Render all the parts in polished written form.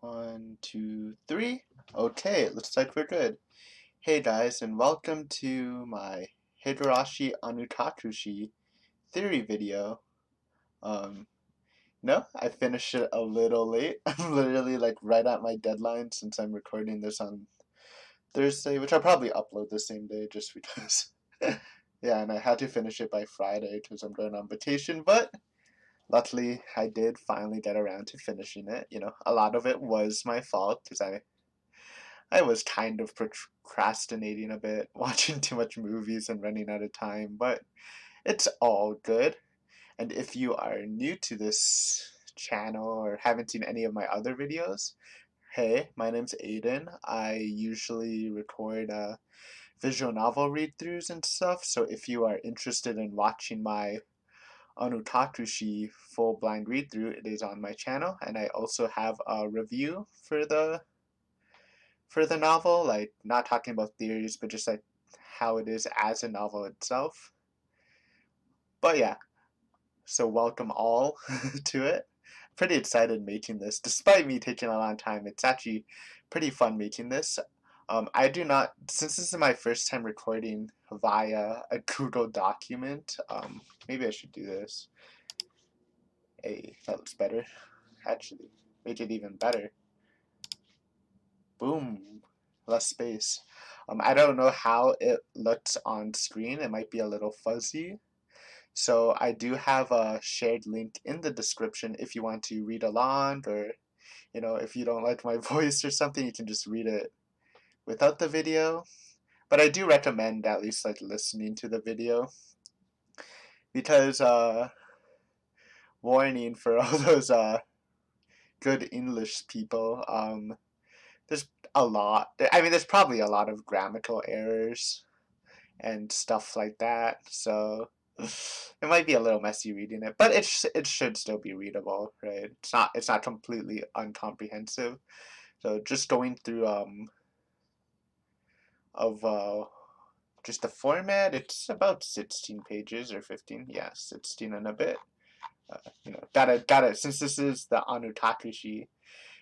One, two, three. Okay, looks like we're good. Hey guys, and welcome to my Higurashi Onikakushi theory video. Um, no, I finished it a little late. I'm literally like right at my deadline since I'm recording this on Thursday, which I'll probably upload the same day just because. Yeah, and I had to finish it by Friday because I'm going on vacation, but luckily I did finally get around to finishing it. A lot of it was my fault because I was kind of procrastinating a bit, watching too much movies and running out of time, but it's all good. And if you are new to this channel or haven't seen any of my other videos, hey, my name's Aiden. I usually record visual novel read-throughs and stuff, so if you are interested in watching my Onikakushi full blind read-through, it is on my channel, and I also have a review for the novel, like not talking about theories, but just like how it is as a novel itself. But yeah, so welcome all to it. Pretty excited making this, despite me taking a long time. It's actually pretty fun making this. I do not, since this is my first time recording via a Google document, maybe I should do this. Hey, that looks better. Actually, make it even better. Boom, less space. I don't know how it looks on screen. It might be a little fuzzy. So I do have a shared link in the description if you want to read along, or if you don't like my voice or something, you can just read it without the video. But I do recommend at least like listening to the video because warning for all those good English people, there's a lot. I mean, there's probably a lot of grammatical errors and stuff like that. So it might be a little messy reading it, but it should still be readable, right? It's not completely uncomprehensive. So just going through of just the format, it's about 16 pages or 15. Yeah, 16 and a bit. Gotta since this is the Onikakushi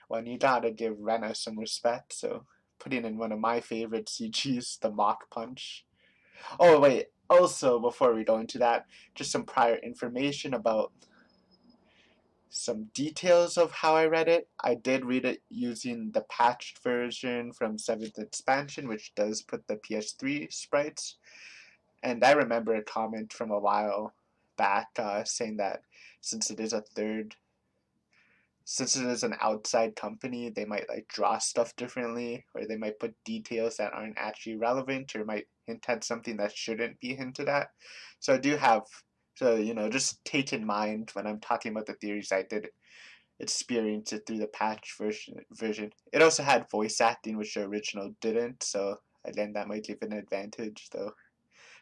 one, you gotta give Rena some respect. So putting in one of my favorite CGs, the Mach Punch. Oh, wait. Also, before we go into that, just some prior information about some details of how I read it. I did read it using the patched version from 7th expansion, which does put the PS3 sprites. And I remember a comment from a while back saying that since it is a third since it is an outside company, they might like draw stuff differently, or they might put details that aren't actually relevant, or might hint at something that shouldn't be hinted at. So I do have, so just take in mind when I'm talking about the theories, I did experience it through the patch version. It also had voice acting, which the original didn't. So again, that might give an advantage, though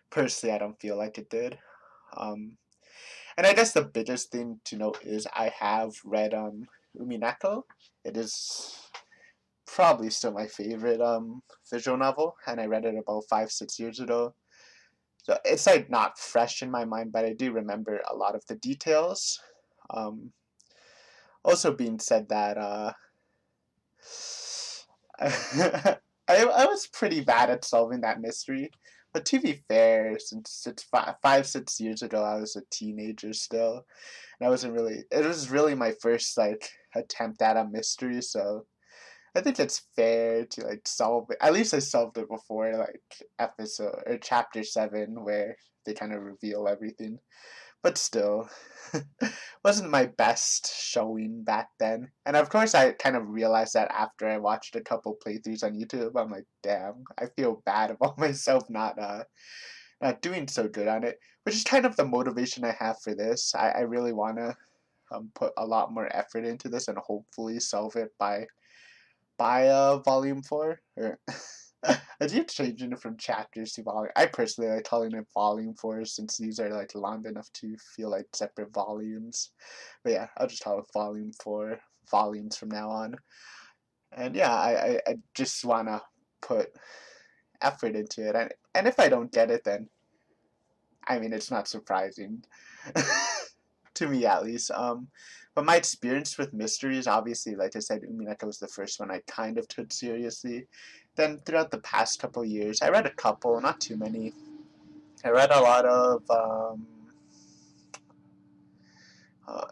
personally, I don't feel like it did. Um, and I guess the biggest thing to note is I have read Umineko. It is probably still my favorite visual novel, and I read it about 5-6 years ago. So it's like not fresh in my mind, but I do remember a lot of the details. Um, Also being said that I was pretty bad at solving that mystery. But to be fair, since it's 5-6 years ago, I was a teenager still, and I wasn't really. It was really my first like attempt at a mystery, so I think it's fair to like solve it. At least I solved it before like episode or chapter 7, where they kind of reveal everything. But still, wasn't my best showing back then. And of course, I kind of realized that after I watched a couple playthroughs on YouTube. I'm like, damn, I feel bad about myself not doing so good on it. Which is kind of the motivation I have for this. I really want to put a lot more effort into this and hopefully solve it by volume 4 or I keep changing it from chapters to volume. I personally like calling it volume 4 since these are like long enough to feel like separate volumes. But yeah, I'll just call it volume 4 volumes from now on. And yeah, I just wanna put effort into it, and if I don't get it, then I mean it's not surprising to me at least. But my experience with mysteries, obviously, like I said, Umineko was the first one I kind of took seriously. Then throughout the past couple years, I read a couple, not too many. I read a lot of uh,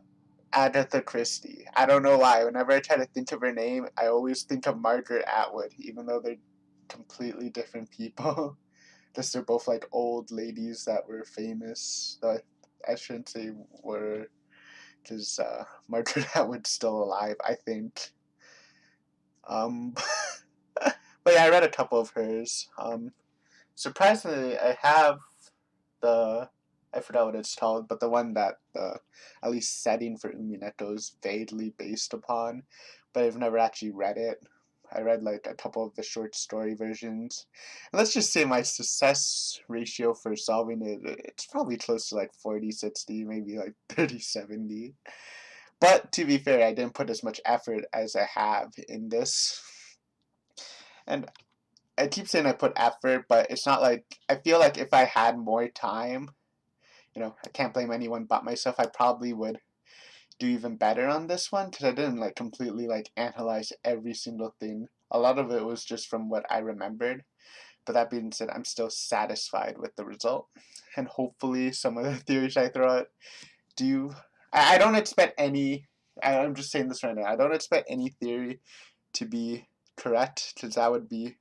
Agatha Christie. I don't know why. Whenever I try to think of her name, I always think of Margaret Atwood, even though they're completely different people. Just they're both like old ladies that were famous. I shouldn't say were, because Margaret Atwood's still alive, I think. Um, but yeah, I read a couple of hers. Surprisingly, I have the I forgot what it's called, but the one that the at least setting for Umineko is vaguely based upon, but I've never actually read it. I read like a couple of the short story versions. And let's just say my success ratio for solving it's probably close to like 40-60, maybe like 30-70. But to be fair, I didn't put as much effort as I have in this. And I keep saying I put effort, but it's not like I feel like if I had more time, I can't blame anyone but myself. I probably would do even better on this one because I didn't like completely like analyze every single thing. A lot of it was just from what I remembered. But that being said, I'm still satisfied with the result, and hopefully some of the theories I throw out do. I don't expect any. I'm just saying this right now. I don't expect any theory to be correct because that would be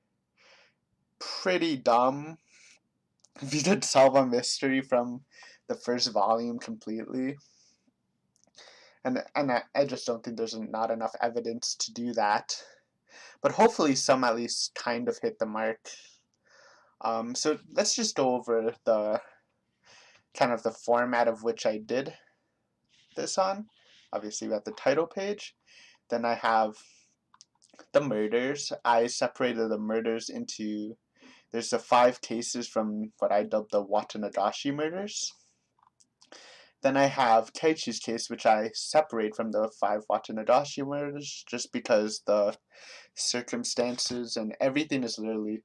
pretty dumb if you did solve a mystery from the first volume completely. And I just don't think there's not enough evidence to do that. But hopefully some at least kind of hit the mark. So let's just go over the kind of the format of which I did this on. Obviously we have the title page. Then I have the murders. I separated the murders into, there's the 5 cases from what I dubbed the Watanagashi murders. Then I have Keiichi's case, which I separate from the 5 Watanagashi murders just because the circumstances and everything is literally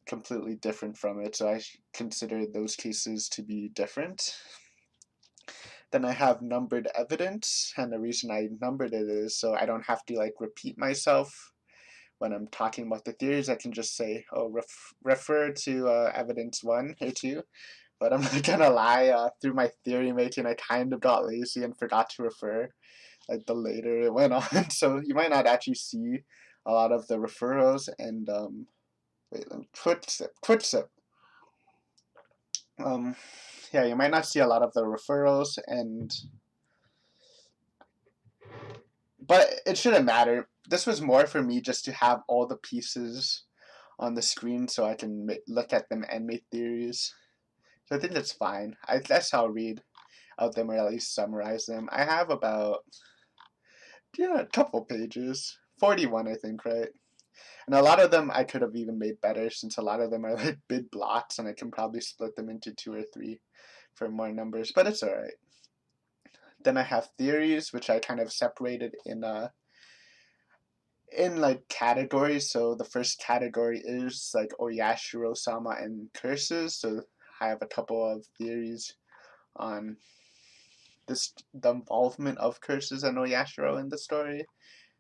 completely different from it, so I consider those cases to be different. Then I have numbered evidence, and the reason I numbered it is so I don't have to like repeat myself when I'm talking about the theories. I can just say, oh, refer to evidence 1 or 2. But I'm not gonna lie, through my theory making, I kind of got lazy and forgot to refer, like, the later it went on. So you might not actually see a lot of the referrals, and, wait, let me, quick sip. Yeah, you might not see a lot of the referrals, but it shouldn't matter. This was more for me just to have all the pieces on the screen so I can look at them and make theories. So I think that's fine. That's how I'll read out them, or at least summarize them. I have about, a couple pages. 41, I think, right? And a lot of them I could have even made better since a lot of them are like big blocks and I can probably split them into 2 or 3 for more numbers, but it's alright. Then I have theories, which I kind of separated in like categories. So the first category is like Oyashiro-sama and curses. So I have a couple of theories on the involvement of curses and Oyashiro in the story.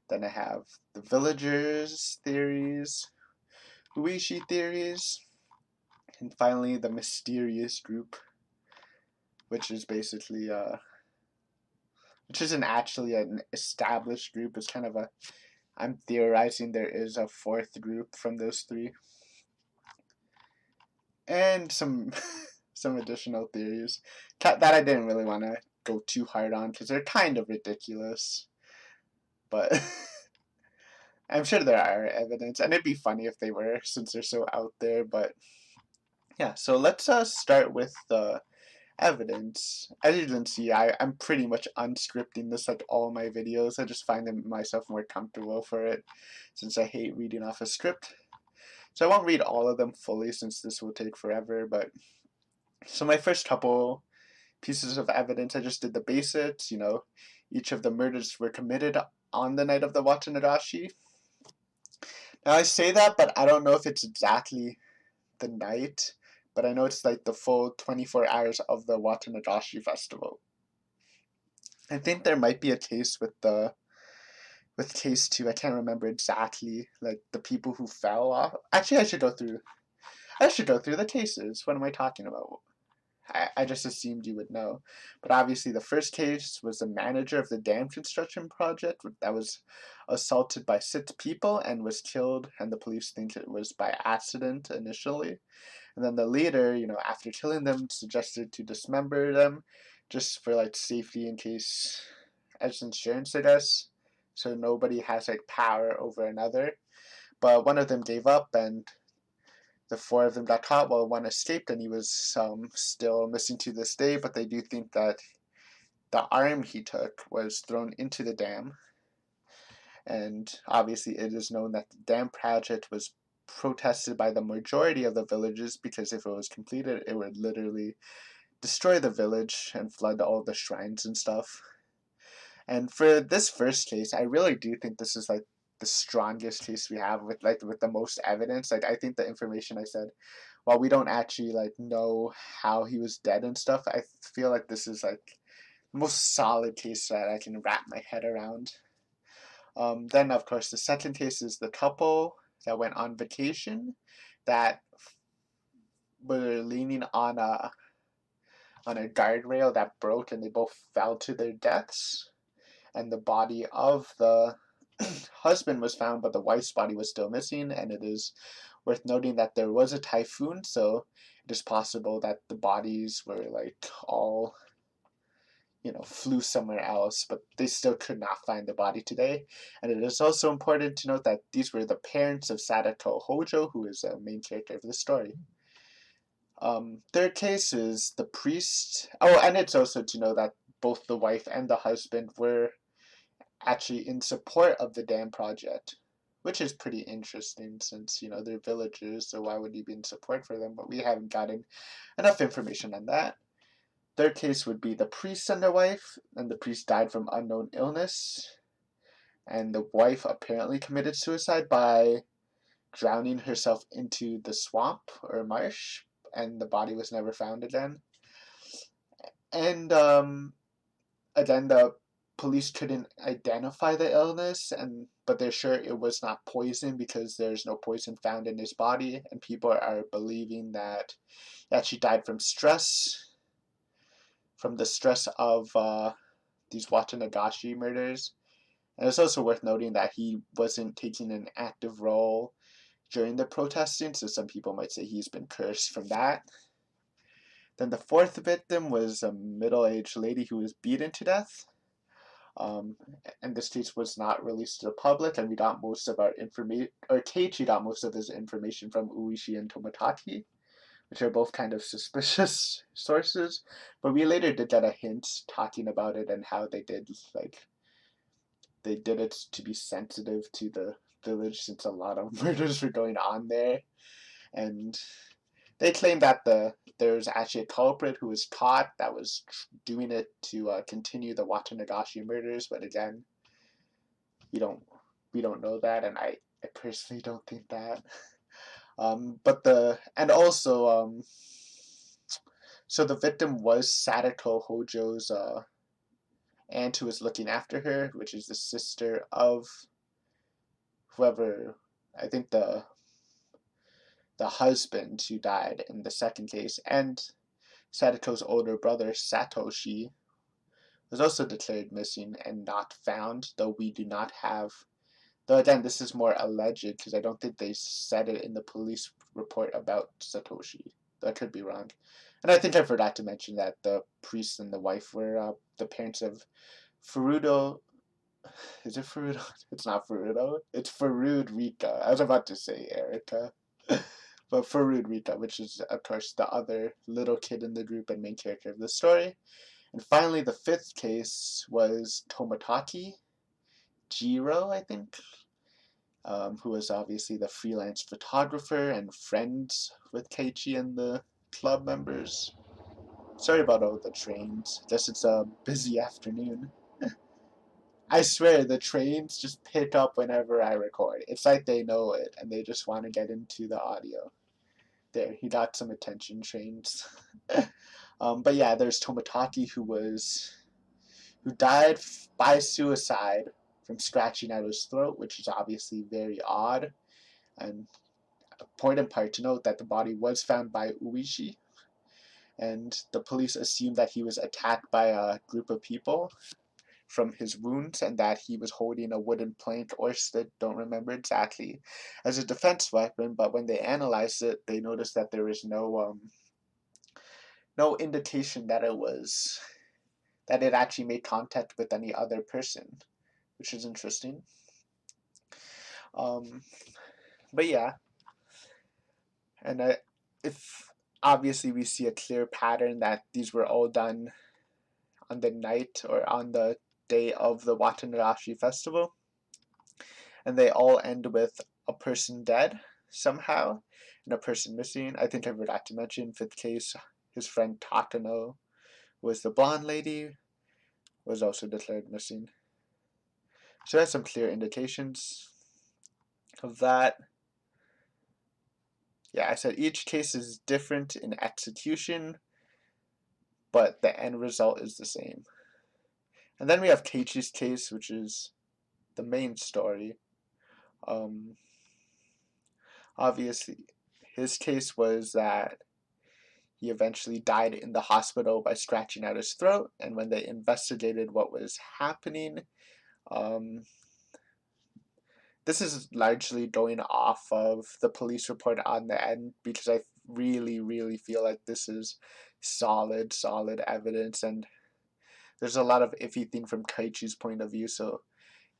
Then I have the villagers theories, Oishi theories, and finally the mysterious group, which is basically which isn't actually an established group. It's kind of I'm theorizing there is a 4th group from those 3, and some some additional theories that I didn't really want to go too hard on because they're kind of ridiculous, but I'm sure there are evidence, and it'd be funny if they were since they're so out there. But yeah, so let's start with the evidence. As you can see, I'm pretty much unscripting this like all my videos. I just find myself more comfortable for it since I hate reading off a script. So I won't read all of them fully since this will take forever, but so my first couple pieces of evidence, I just did the basics, each of the murders were committed on the night of the Watanagashi. Now I say that, but I don't know if it's exactly the night, but I know it's like the full 24 hours of the Watanagashi festival. I think there might be a case with case two. I can't remember exactly, like the people who fell off. Actually, I should go through the cases. What am I talking about? I just assumed you would know. But obviously, the first case was the manager of the dam construction project that was assaulted by 6 people and was killed, and the police think it was by accident initially. And then the leader, after killing them, suggested to dismember them just for like safety in case, as insurance, I guess. So nobody has like power over another. But one of them gave up, and the 4 of them got caught while one escaped, and he was still missing to this day. But they do think that the arm he took was thrown into the dam, and obviously it is known that the dam project was protested by the majority of the villagers because if it was completed, it would literally destroy the village and flood all the shrines and stuff. And for this first case, I really do think this is like the strongest case we have with the most evidence. Like I think the information I said, while we don't actually like know how he was dead and stuff, I feel like this is like the most solid case that I can wrap my head around. Then of course the second case is the couple that went on vacation that were leaning on a guardrail that broke and they both fell to their deaths. And the body of the husband was found, but the wife's body was still missing. And it is worth noting that there was a typhoon, so it is possible that the bodies were like all, flew somewhere else, but they still could not find the body today. And it is also important to note that these were the parents of Sadako Hojo, who is a main character of the story. Third case is the priest. Oh, and it's also to know that both the wife and the husband were actually in support of the dam project, which is pretty interesting since, they're villagers, so why would you be in support for them? But we haven't gotten enough information on that. Third case would be the priest and the wife, and the priest died from unknown illness, and the wife apparently committed suicide by drowning herself into the swamp or marsh, and the body was never found again. And again, the police couldn't identify the illness, but they're sure it was not poison because there's no poison found in his body, and people are believing that he actually died from the stress of these Watanagashi murders. And it's also worth noting that he wasn't taking an active role during the protesting, so some people might say he's been cursed from that. Then the fourth victim was a middle-aged lady who was beaten to death. And this case was not released to the public, and we got most of our information, or Keiichi got most of his information from Oishi and Tomotaki, which are both kind of suspicious sources. But we later did get a hint talking about it and how they did it to be sensitive to the village since a lot of murders were going on there, and they claim that there's actually a culprit who was caught that was doing it to continue the Watanagashi murders, but again, we don't know that, and I personally don't think that. So the victim was Sadako Hojo's aunt who was looking after her, which is the sister of whoever, I think the husband who died in the second case, and Sadako's older brother Satoshi was also declared missing and not found, though we do not have. Though again, this is more alleged because I don't think they said it in the police report about Satoshi. I could be wrong. And I think I forgot to mention that the priest and the wife were the parents of Furudo. Is it Furudo? It's not Furudo. It's Furud Rika. I was about to say Erica. But Furud Rika, which is, of course, the other little kid in the group and main character of the story. And finally, the fifth case was Tomotaki Jiro, I think, who was obviously the freelance photographer and friends with Keiichi and the club members. Sorry about all the trains. Guess it's a busy afternoon. I swear, the trains just pick up whenever I record. It's like they know it, and they just want to get into the audio. There, he got some attention, trains. But yeah, there's Tomotaki, who who died by suicide from scratching out his throat, which is obviously very odd. And important part to note that the body was found by Oishi, and the police assumed that he was attacked by a group of people from his wounds, and that he was holding a wooden plank or stick, don't remember exactly, as a defense weapon. But when they analyzed it, they noticed that there was no indication that it actually made contact with any other person, which is interesting. Um, but yeah, and if obviously we see a clear pattern that these were all done on the night or on the day of the Watanabe festival, and they all end with a person dead somehow and a person missing. I think I forgot to mention, fifth case, his friend Takano was the blonde lady, was also declared missing. So that's some clear indications of that. Yeah, I said each case is different in execution, but the end result is the same. And then we have Keiichi's case, which is the main story. Obviously, his case was that he eventually died in the hospital by scratching out his throat, and when they investigated what was happening, um, this is largely going off of the police report on the end, because I really, really feel like this is solid evidence, and there's a lot of iffy thing from Keiichi's point of view. So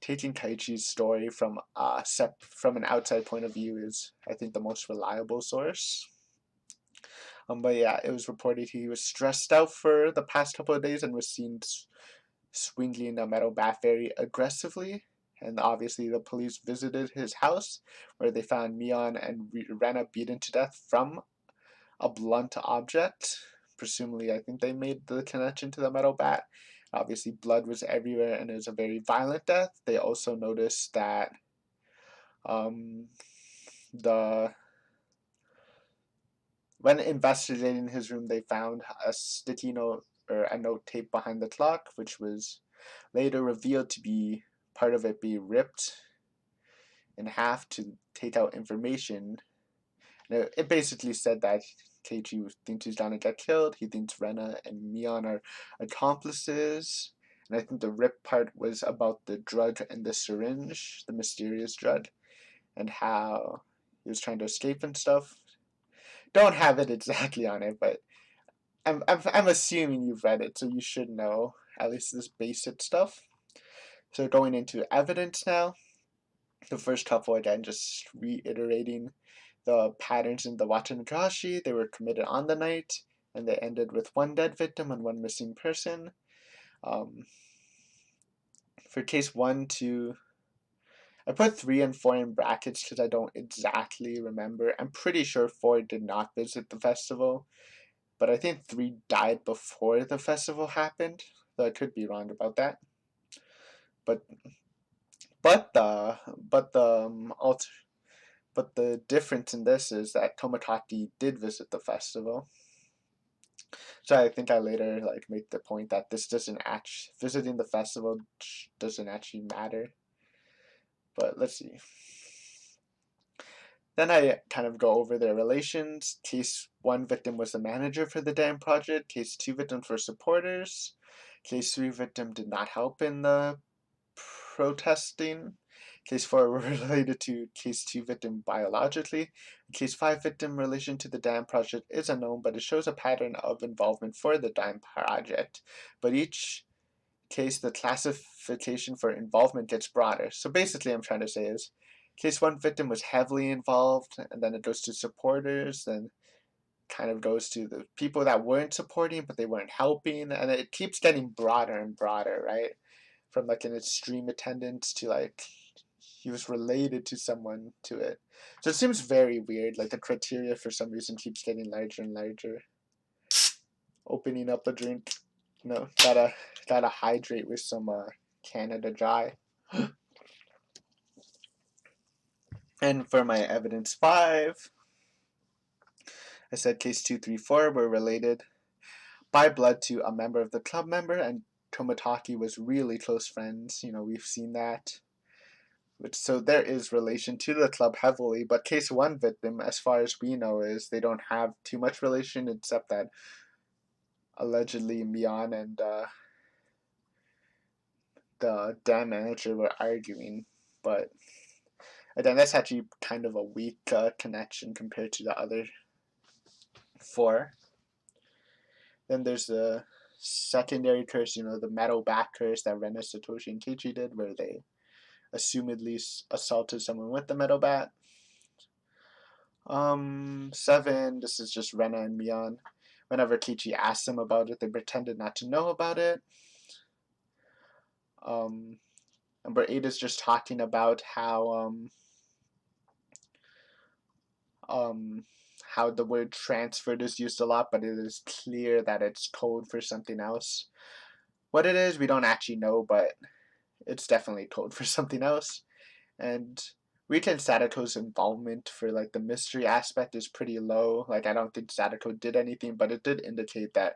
taking Keiichi's story from an outside point of view is, I think, the most reliable source. But yeah, it was reported he was stressed out for the past couple of days and was seen swinging a metal bat very aggressively. And obviously, the police visited his house, where they found Mion and Rena beaten to death from a blunt object. Presumably, I think they made the connection to the metal bat. Obviously, blood was everywhere, and it was a very violent death. They also noticed that the when investigating his room, they found a sticky note or a note taped behind the clock, which was later revealed to be part of it being ripped in half to take out information. Now, it basically said that Keiichi thinks he's gonna get killed. He thinks Rena and Mion are accomplices. And I think the rip part was about the drug and the syringe, the mysterious drug, and how he was trying to escape and stuff. Don't have it exactly on it, but I'm assuming you've read it, so you should know at least this basic stuff. So going into evidence now, the first couple, again, just reiterating the patterns in the Watanabe. They were committed on the night, and they ended with one dead victim and one missing person. For case 1, 2, I put 3 and 4 in brackets because I don't exactly remember. I'm pretty sure 4 did not visit the festival, but I think 3 died before the festival happened, though I could be wrong about that. But the difference in this is that Tomotaki did visit the festival. So I think I later make the point that this doesn't actually, visiting the festival doesn't actually matter. But let's see. Then I kind of go over their relations. Case 1 victim was the manager for the dam project. Case 2 victims were supporters. Case 3 victim did not help in the protesting. Case 4 were related to Case 2 victim biologically. Case 5 victim relation to the dam project is unknown, but it shows a pattern of involvement for the dam project. But each case, the classification for involvement gets broader. So basically, I'm trying to say is, Case 1 victim was heavily involved, and then it goes to supporters, then kind of goes to the people that weren't supporting, but they weren't helping, and it keeps getting broader and broader, right? From an extreme attendance to he was related to someone to it. So it seems very weird. The criteria for some reason keeps getting larger and larger. Opening up a drink. No, gotta hydrate with some Canada Dry. And for my evidence 5, I said case 2, 3, 4 were related by blood to a member of the club member, and Tomotaki was really close friends. We've seen that. So there is relation to the club heavily, but case one victim, as far as we know, is they don't have too much relation, except that allegedly Mion and the dam manager were arguing. But again, that's actually kind of a weak connection compared to the other four. Then there's the secondary curse, the metal back curse that Rena, Satoshi, and Keiichi did, where they assumedly assaulted someone with the metal bat. 7, this is just Rena and Mion. Whenever Keiichi asked them about it, they pretended not to know about it. Number 8 is just talking about how the word transferred is used a lot, but it is clear that it's code for something else. What it is, we don't actually know, but it's definitely code for something else. And Rita and Sadako's involvement for like the mystery aspect is pretty low. Like, I don't think Sadako did anything, but it did indicate that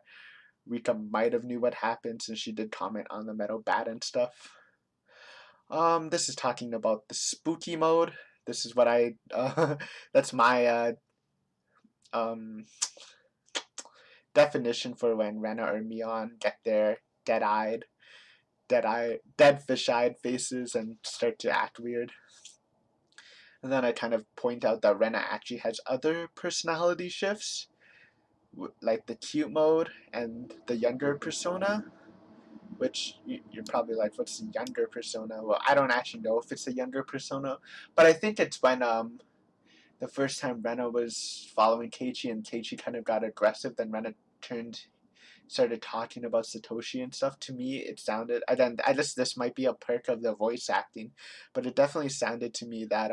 Rika might have knew what happened, since she did comment on the metal bat and stuff. This is talking about the spooky mode. This is what that's my definition for when Rena or Mion get their dead fish-eyed faces and start to act weird. And then I kind of point out that Rena actually has other personality shifts, like the cute mode and the younger persona, which you're probably like, what's the younger persona? Well, I don't actually know if it's a younger persona, but I think it's when the first time Rena was following Keiichi and Keiichi kind of got aggressive, then Rena started talking about Satoshi and stuff. To me, it sounded, this might be a perk of the voice acting, but it definitely sounded to me that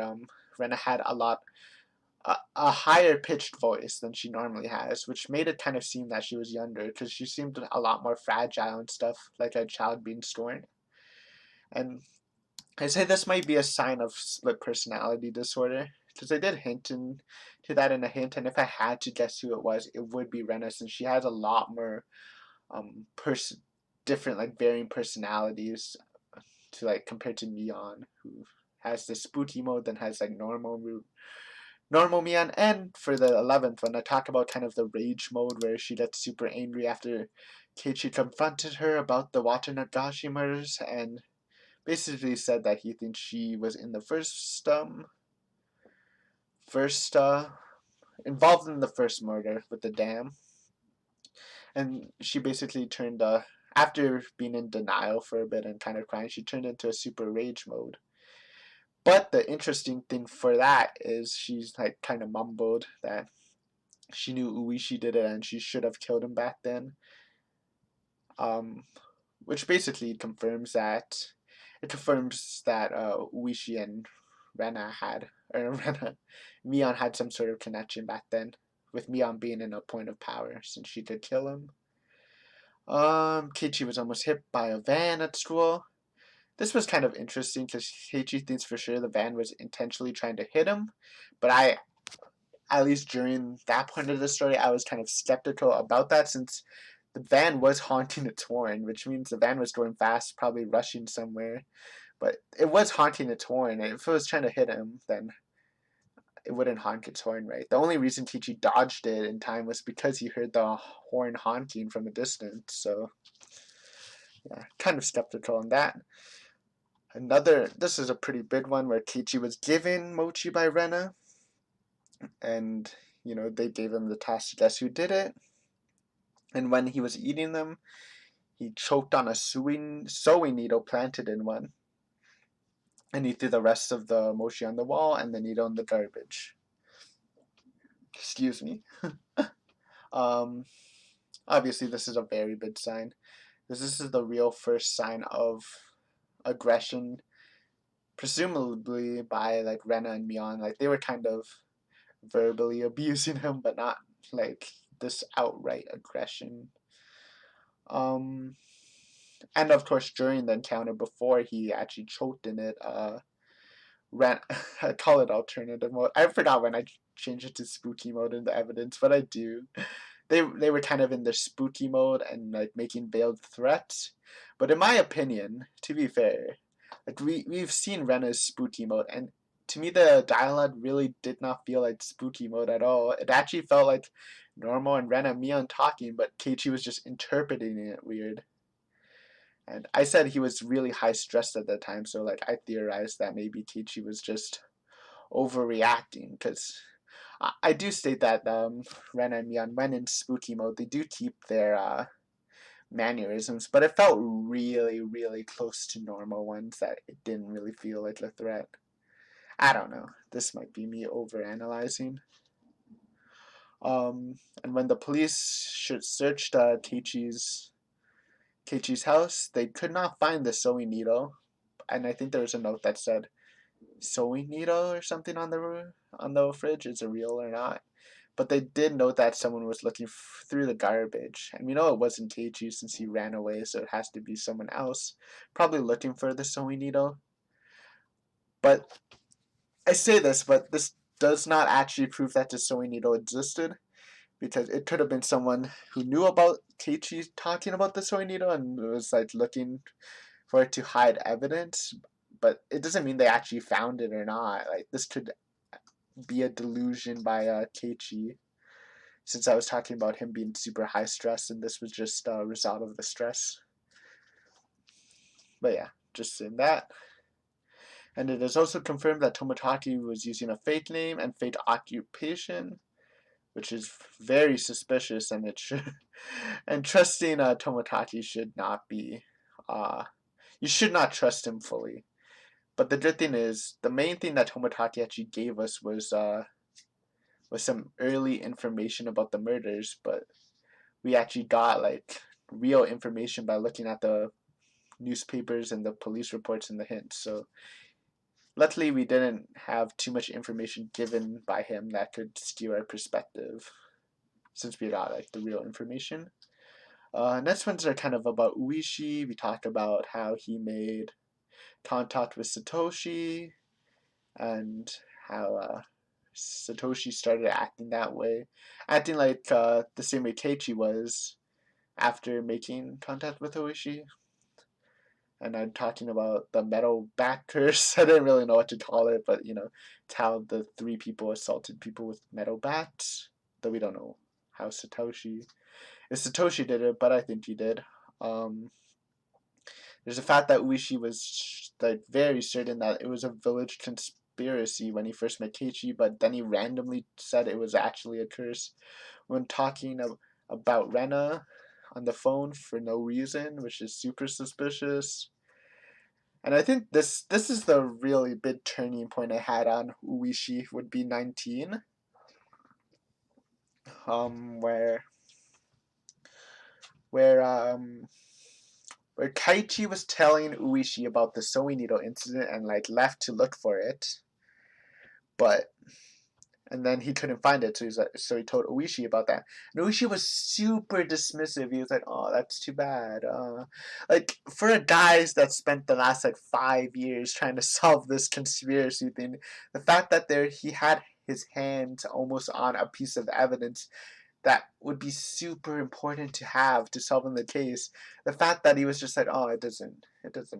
Rena had a higher pitched voice than she normally has, which made it kind of seem that she was younger, because she seemed a lot more fragile and stuff, like a child being scorned. And I say this might be a sign of split personality disorder, because I did hint to that in a hint, and if I had to guess who it was, it would be Rena, since she has a lot more different, like, varying personalities to, like, compared to Mion, who has the spooky mode, then has like normal Mion. And for the 11th one, I talk about kind of the rage mode, where she gets super angry after Keiichi confronted her about the Watanagashi murders, and basically said that he thinks she was in the first involved in the first murder with the dam. And she basically turned, after being in denial for a bit and kind of crying, she turned into a super rage mode. But the interesting thing for that is she's like kind of mumbled that she knew Oishi did it and she should have killed him back then. Which basically confirms that Oishi and Mion had some sort of connection back then, with Mion being in a point of power since she could kill him. Keiichi was almost hit by a van at school. This was kind of interesting because Keiichi thinks for sure the van was intentionally trying to hit him, but at least during that point of the story, I was kind of skeptical about that, since the van was haunting its horn, which means the van was going fast, probably rushing somewhere, but it was haunting its horn, and if it was trying to hit him, then it wouldn't honk its horn, right? The only reason Keiichi dodged it in time was because he heard the horn honking from a distance, so yeah, kind of skeptical on that. This is a pretty big one, where Keiichi was given mochi by Rena, and they gave him the task to guess who did it. And when he was eating them, he choked on a sewing needle planted in one, and he threw the rest of the mochi on the wall and the needle in the garbage. Excuse me. Obviously, this is a very big sign, because this is the real first sign of aggression, presumably by like Rena and Mion. Like, they were kind of verbally abusing him, but not like this outright aggression. And of course, during the encounter, before he actually choked in it, I call it alternative mode. I forgot when I changed it to spooky mode in the evidence, but I do. they were kind of in their spooky mode and like making veiled threats. But in my opinion, to be fair, like we've seen Rena's spooky mode, and to me the dialogue really did not feel like spooky mode at all. It actually felt like normal and Ren and Mion talking, but Keiichi was just interpreting it weird. And I said he was really high stressed at the time, so like I theorized that maybe Keiichi was just overreacting because I do state that Ren and Mion, when in spooky mode, they do keep their mannerisms, but it felt really, really close to normal ones that it didn't really feel like a threat. I don't know. This might be me overanalyzing. And when the police should searched Keiichi's house, they could not find the sewing needle, and I think there was a note that said sewing needle or something on the fridge. Is it real or not? But they did note that someone was looking through the garbage, and we know it wasn't Keiichi since he ran away, so it has to be someone else, probably looking for the sewing needle. But I say this, but this does not actually prove that the sewing needle existed, because it could have been someone who knew about Keiichi talking about the sewing needle and was like looking for it to hide evidence, but it doesn't mean they actually found it or not. Like this could be a delusion by Keiichi, since I was talking about him being super high stress, and this was just a result of the stress. But yeah, just saying that. And it is also confirmed that Tomotaki was using a fake name and fake occupation, which is very suspicious, and it should and trusting Tomotaki should not be you should not trust him fully. But the good thing is, the main thing that Tomotaki actually gave us was some early information about the murders, but we actually got like real information by looking at the newspapers and the police reports and the hints. So luckily we didn't have too much information given by him that could steer our perspective, since we got like the real information. Next ones are kind of about Oishi. We talked about how he made contact with Satoshi and how Satoshi started acting that way, acting like the same way Keiichi was after making contact with Oishi. And I'm talking about the metal bat curse. I didn't really know what to call it, but it's how the three people assaulted people with metal bats. Though we don't know how Satoshi. If Satoshi did it, but I think he did. There's a fact that Oishi was like very certain that it was a village conspiracy when he first met Keiichi, but then he randomly said it was actually a curse when talking about Rena on the phone for no reason, which is super suspicious. And I think this is the really big turning point I had on Oishi would be 19, where where um where Keiichi was telling Oishi about the sewing needle incident and like left to look for it, but and then he couldn't find it, so he told Oishi about that. And Oishi was super dismissive. He was like, "Oh, that's too bad." Like for a guy that spent the last like 5 years trying to solve this conspiracy thing, the fact that he had his hands almost on a piece of evidence that would be super important to have to solving the case. The fact that he was just like, "Oh, it doesn't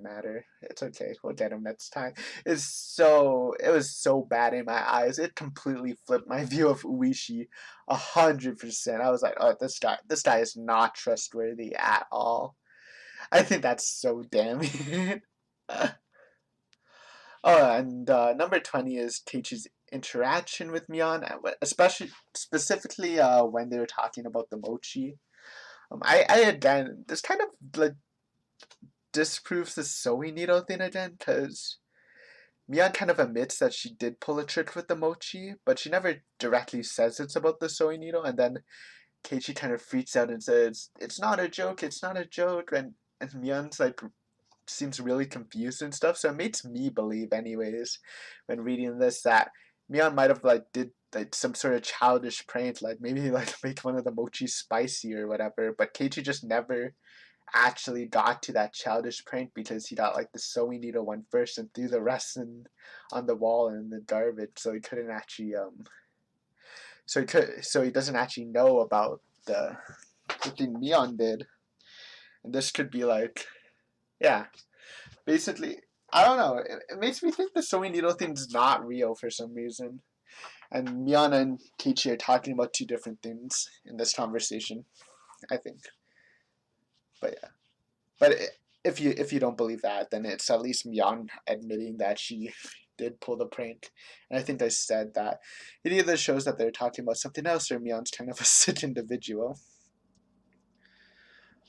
matter. It's okay. We'll get him next time." It was so bad in my eyes. It completely flipped my view of Oishi 100%. I was like, "Oh, this guy is not trustworthy at all." I think that's so damning. Oh, and number 20 is Keiichi's interaction with Mion, especially specifically when they were talking about the mochi. I again, this kind of like disproves the sewing needle thing again, because Mion kind of admits that she did pull a trick with the mochi, but she never directly says it's about the sewing needle, and then Keiichi kind of freaks out and says, "It's not a joke, it's not a joke," and Mion's like seems really confused and stuff. So it makes me believe, anyways, when reading this, that Mion might have like did like some sort of childish prank, like maybe like make one of the mochi spicy or whatever. But Keiichi just never actually got to that childish prank because he got like the sewing needle one first and threw the rest on the wall and in the garbage. So he couldn't actually so he doesn't actually know about the thing Mion did. And this could be like, yeah, basically, I don't know. It makes me think the sewing needle thing's not real for some reason. And Miana and Keiichi are talking about two different things in this conversation, I think. But yeah. But if you don't believe that, then it's at least Mian admitting that she did pull the prank. And I think I said that it either shows that they're talking about something else or Mian's kind of a sick individual.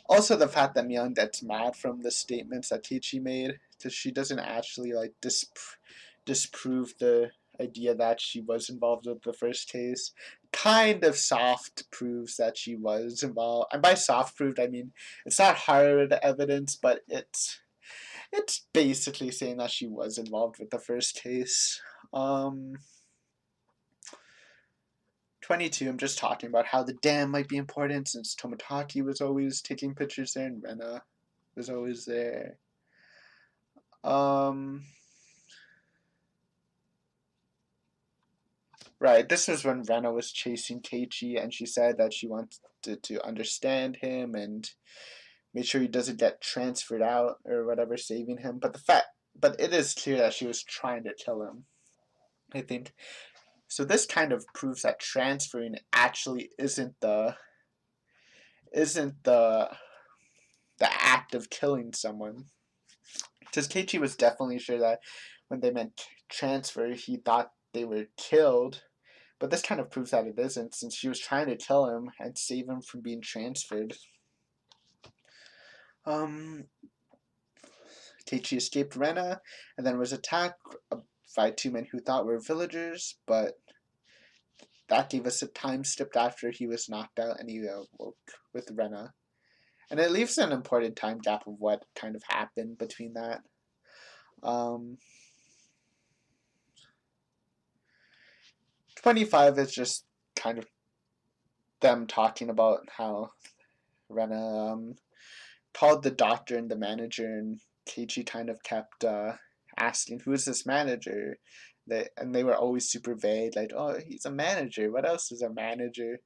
Also, the fact that Mian gets mad from the statements that Keiichi made, because she doesn't actually like disprove the idea that she was involved with the first case. Kind of soft proves that she was involved. And by soft proved, I mean it's not hard evidence, but it's basically saying that she was involved with the first case. 22, I'm just talking about how the dam might be important since Tomotaki was always taking pictures there and Rena was always there. Right, this was when Rena was chasing Keiichi and she said that she wanted to understand him and make sure he doesn't get transferred out or whatever, saving him. But it is clear that she was trying to kill him, I think. So this kind of proves that transferring actually isn't the act of killing someone. Because Keiichi was definitely sure that when they meant transfer, he thought they were killed. But this kind of proves that it isn't, since she was trying to kill him and save him from being transferred. Keiichi escaped Rena and then was attacked by two men who thought were villagers, but that gave us a time skip after he was knocked out and he awoke with Rena. And it leaves an important time gap of what kind of happened between that. 25 is just kind of them talking about how Rena called the doctor and the manager, and Keiichi kind of kept asking, "Who's this manager?" And they were always super vague, like, "Oh, he's a manager. What else is a manager?"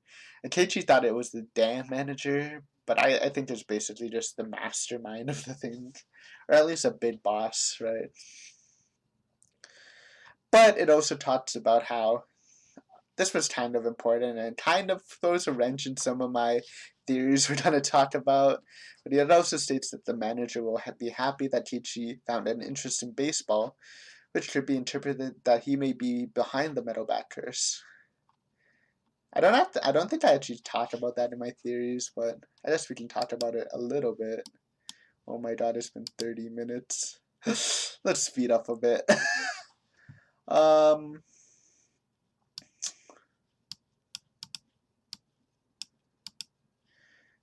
And Keiichi thought it was the damn manager, but I think it's basically just the mastermind of the thing, or at least a big boss, right? But it also talks about how this was kind of important and kind of throws a wrench in some of my theories we're going to talk about. But it also states that the manager will be happy that Keiichi found an interest in baseball, which could be interpreted that he may be behind the Meadowback curse. I don't think I actually talked about that in my theories, but I guess we can talk about it a little bit. Oh my god, it's been 30 minutes. Let's speed up a bit.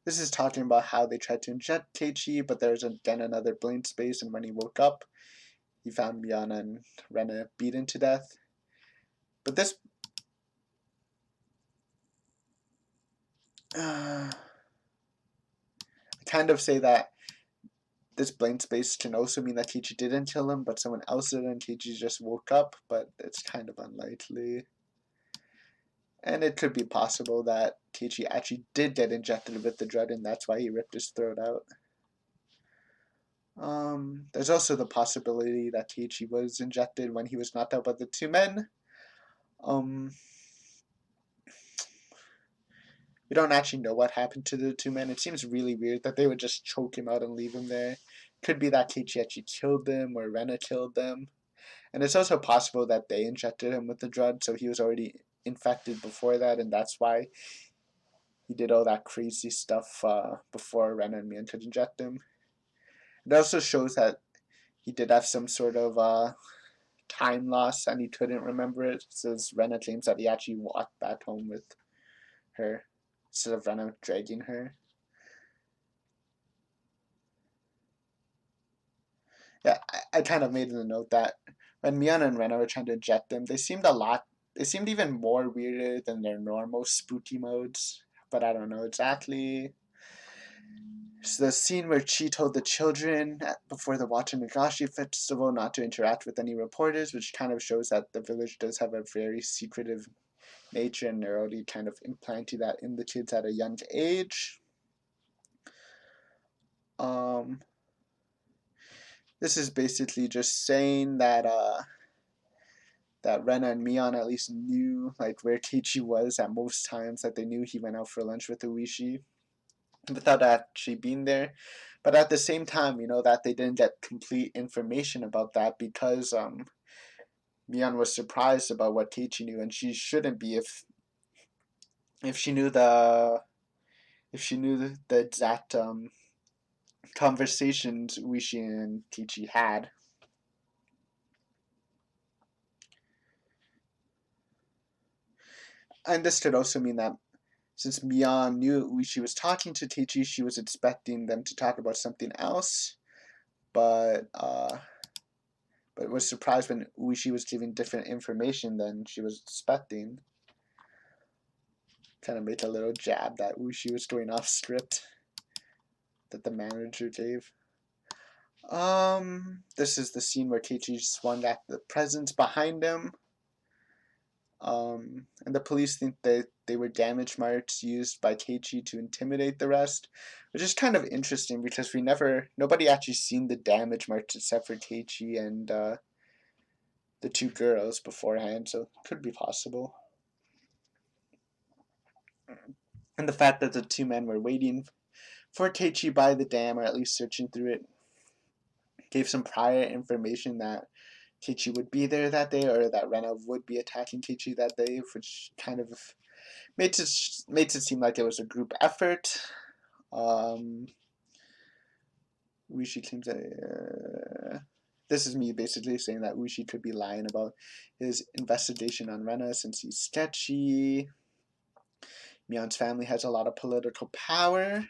This is talking about how they tried to inject Keiichi, but there was then another blank space, and when he woke up, he found Miana and Rena beaten to death. But this kind of say that this blank space can also mean that Keiichi didn't kill him, but someone else did, and Keiichi just woke up, but it's kind of unlikely. And it could be possible that Keiichi actually did get injected with the drug, and that's why he ripped his throat out. There's also the possibility that Keiichi was injected when he was knocked out by the two men. We don't actually know what happened to the two men. It seems really weird that they would just choke him out and leave him there. Could be that Keiichi actually killed them or Rena killed them. And it's also possible that they injected him with the drug, so he was already infected before that, and that's why he did all that crazy stuff before Rena and Mian could inject him. It also shows that he did have some sort of time loss and he couldn't remember it, since Rena claims that he actually walked back home with her instead of Rena dragging her. Yeah, I kind of made a note that when Mian and Rena were trying to inject them, they seemed even more weirder than their normal spooky modes. But I don't know exactly. It's the scene where Chi told the children before the Higurashi festival not to interact with any reporters, which kind of shows that the village does have a very secretive nature, and they're already kind of implanting that in the kids at a young age. This is basically just saying that that Rena and Mion at least knew like where Keiichi was at most times, that they knew he went out for lunch with Oishi without actually being there. But at the same time, that they didn't get complete information about that because Mion was surprised about what Keiichi knew, and she shouldn't be if she knew the exact conversations Oishi and Keiichi had. And this could also mean that since Mion knew Oishi was talking to Keiichi, she was expecting them to talk about something else, but was surprised when Oishi was giving different information than she was expecting. Kind of make a little jab that Oishi was going off script that the manager gave. This is the scene where Keiichi swung at the presents behind him. And the police think that they were damage marks used by Keiichi to intimidate the rest, which is kind of interesting because nobody actually seen the damage marks except for Keiichi and the two girls beforehand, so it could be possible. And the fact that the two men were waiting for Keiichi by the dam, or at least searching through it, gave some prior information that Keiichi would be there that day, or that Rena would be attacking Keiichi that day, which kind of makes it seem like it was a group effort. Oishi claims that this is me basically saying that Oishi could be lying about his investigation on Rena since he's sketchy. Mion's family has a lot of political power,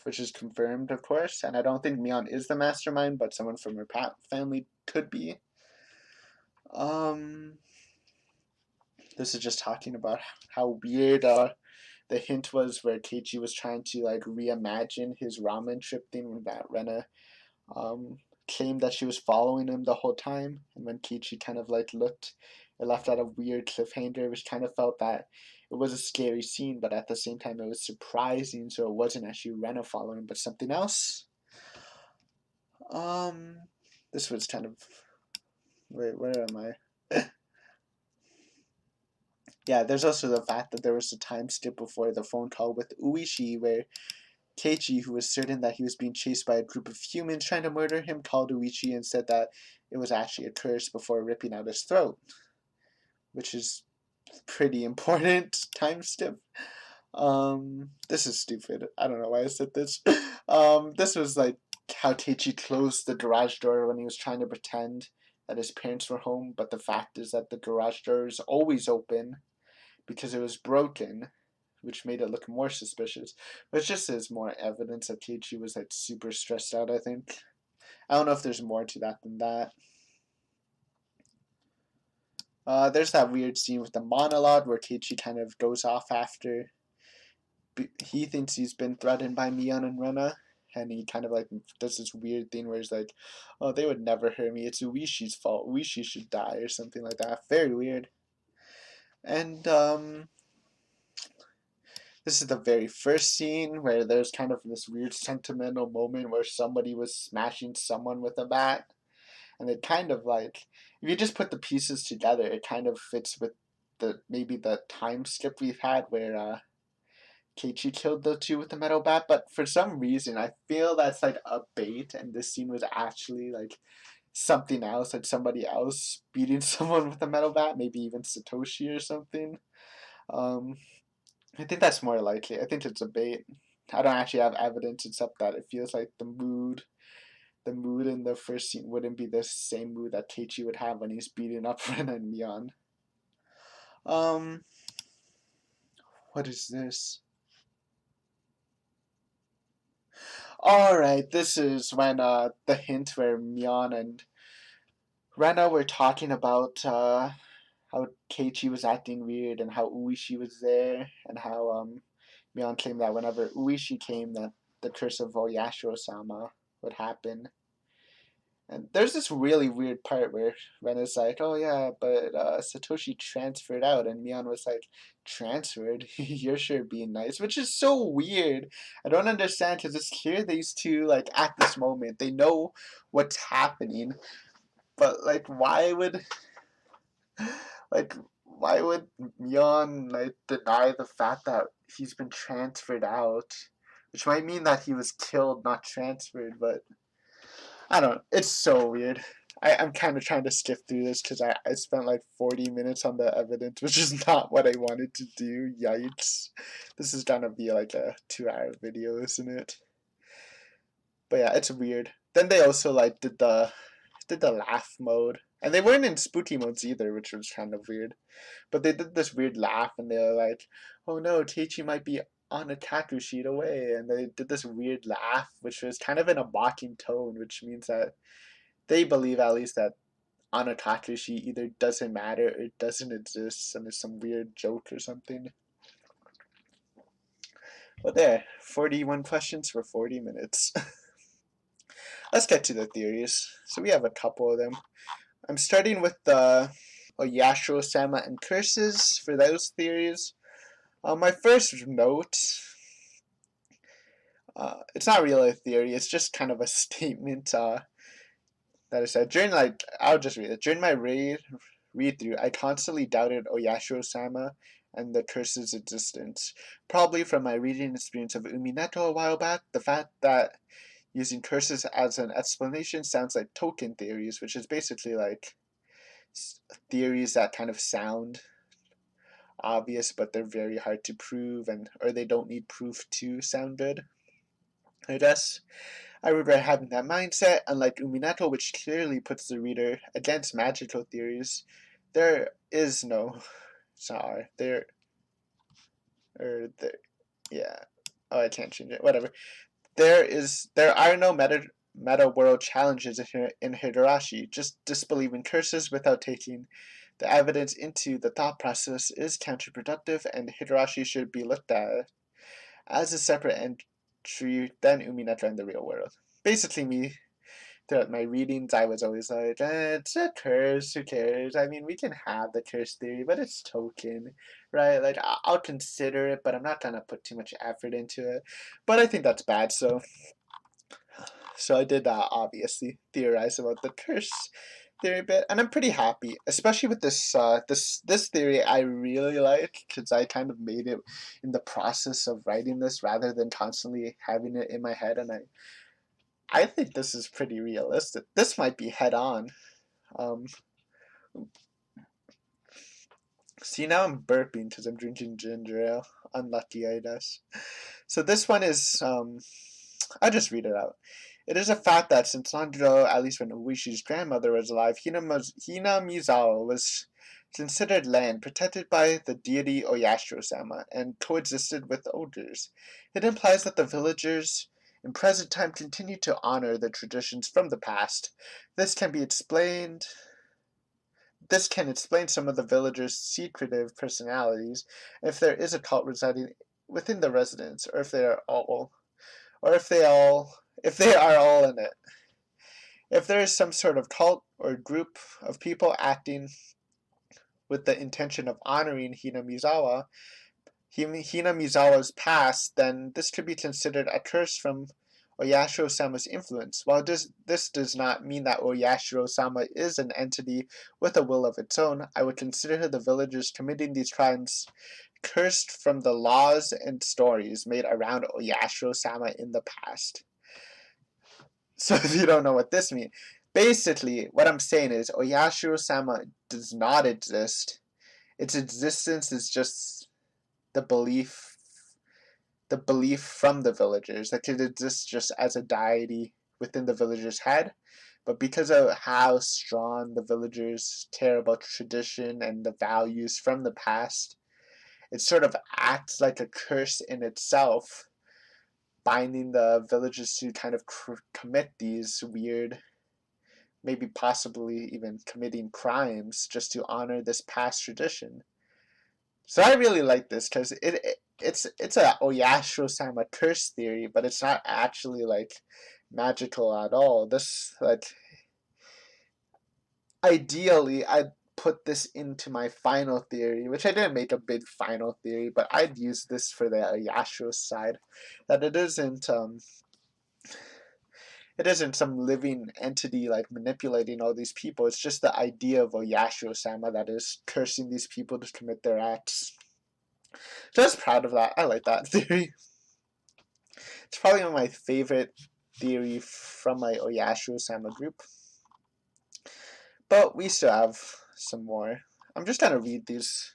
which is confirmed, of course. And I don't think Mion is the mastermind, but someone from her family could be. This is just talking about how weird the hint was where Keiichi was trying to like reimagine his ramen trip thing when that Rena claimed that she was following him the whole time, and when Keiichi kind of like looked, it left out a weird cliffhanger, which kind of felt that it was a scary scene, but at the same time it was surprising, so it wasn't actually Rena following, but something else. This was kind of where am I? Yeah, there's also the fact that there was a time skip before the phone call with Oishi where Keiichi, who was certain that he was being chased by a group of humans trying to murder him, called Oishi and said that it was actually a curse before ripping out his throat, which is pretty important time skip. This is stupid. I don't know why I said this. This was like how Keiichi closed the garage door when he was trying to pretend that his parents were home, but the fact is that the garage door is always open because it was broken, which made it look more suspicious. But just is more evidence that Keiichi was like super stressed out, I think. I don't know if there's more to that than that. There's that weird scene with the monologue where Keiichi kind of goes off after he thinks he's been threatened by Mion and Rena, and he kind of like does this weird thing where he's like, oh, they would never hurt me, it's Uishi's fault, Uishi should die, or something like that. Very weird. And this is the very first scene where there's kind of this weird sentimental moment where somebody was smashing someone with a bat. And it kind of like, if you just put the pieces together, it kind of fits with maybe the time skip we've had where Keiichi killed the two with the metal bat. But for some reason, I feel that's like a bait, and this scene was actually like something else, like somebody else beating someone with a metal bat, maybe even Satoshi or something. I think that's more likely. I think it's a bait. I don't actually have evidence except that it feels like the mood in the first scene wouldn't be the same mood that Keiichi would have when he's beating up Ren and Mion. What is this? Alright, this is when the hint where Mion and Rena were talking about how Keiichi was acting weird and how Oishi was there, and how Mion claimed that whenever Oishi came that the curse of Oyashiro-sama would happen. And there's this really weird part where Ren is like, "Oh yeah, but Satoshi transferred out," and Mion was like, "Transferred? You're sure being nice," which is so weird. I don't understand because it's clear these two like at this moment they know what's happening, but like why would Mion like deny the fact that he's been transferred out, which might mean that he was killed, not transferred, but I don't know. It's so weird. I'm kind of trying to skip through this because I spent like 40 minutes on the evidence, which is not what I wanted to do. Yikes. This is gonna be like a 2-hour video, isn't it? But yeah, it's weird. Then they also like did the laugh mode. And they weren't in spooky modes either, which was kind of weird. But they did this weird laugh and they were like, "Oh no, Teichi might be on a tattoo sheet away," and they did this weird laugh, which was kind of in a mocking tone, which means that they believe at least that Onikakushi either doesn't matter or doesn't exist and it's some weird joke or something. But there, 41 questions for 40 minutes. Let's get to the theories. So we have a couple of them. I'm starting with the Oyashiro-sama and curses for those theories. My first note, it's not really a theory, it's just kind of a statement that I said. I'll just read it. During my read through, I constantly doubted Oyashiro-sama and the curse's existence. Probably from my reading experience of Umineto a while back, the fact that using curses as an explanation sounds like token theories, which is basically like theories that kind of sound obvious, but they're very hard to prove, or they don't need proof to sound good. I guess I regret having that mindset, unlike Uminato, which clearly puts the reader against magical theories. There is no, sorry, there, yeah. Oh, I can't change it. Whatever. There are no meta world challenges in Higurashi. Just disbelieving curses without taking the evidence into the thought process is counterproductive, and Higurashi should be looked at as a separate entry than Uminato in the real world. Basically, throughout my readings, I was always like, it's a curse, who cares? I mean, we can have the curse theory, but it's token, right? Like, I'll consider it, but I'm not gonna put too much effort into it. But I think that's bad, so I did obviously theorize about the curse theory a bit, and I'm pretty happy, especially with this theory. I really like because I kind of made it in the process of writing this rather than constantly having it in my head, and I think this is pretty realistic. This might be head on. Um, See, now I'm burping because I'm drinking ginger ale. Unlucky, I guess. So this one is, I'll just read it out. It is a fact that since long ago, at least when Oishi's grandmother was alive, Hinamizawa was considered land protected by the deity Oyashiro-sama and coexisted with the ogres. It implies that the villagers in present time continue to honor the traditions from the past. This can explain some of the villagers' secretive personalities, if there is a cult residing within the residents, or if they are all in it. If there is some sort of cult or group of people acting with the intention of honoring Hinamizawa's past, then this could be considered a curse from Oyashiro-sama's influence. While this does not mean that Oyashiro-sama is an entity with a will of its own, I would consider the villagers committing these crimes cursed from the laws and stories made around Oyashiro-sama in the past. So if you don't know what this means, basically what I'm saying is Oyashiro-sama does not exist. Its existence is just the belief from the villagers that it exists just as a deity within the villagers' head. But because of how strong the villagers care about tradition and the values from the past, it sort of acts like a curse in itself, binding the villagers to kind of commit these weird, maybe possibly even committing crimes just to honor this past tradition. So I really like this because it's a Oyashiro-sama curse theory, but it's not actually like magical at all. This like ideally, I'd put this into my final theory, which I didn't make a big final theory, but I'd use this for the Yashiro side, that it isn't some living entity like manipulating all these people. It's just the idea of Oyashiro-sama that is cursing these people to commit their acts. So I was proud of that. I like that theory. It's probably one of my favorite theory from my Oyashiro-sama group. But we still have some more. I'm just gonna read these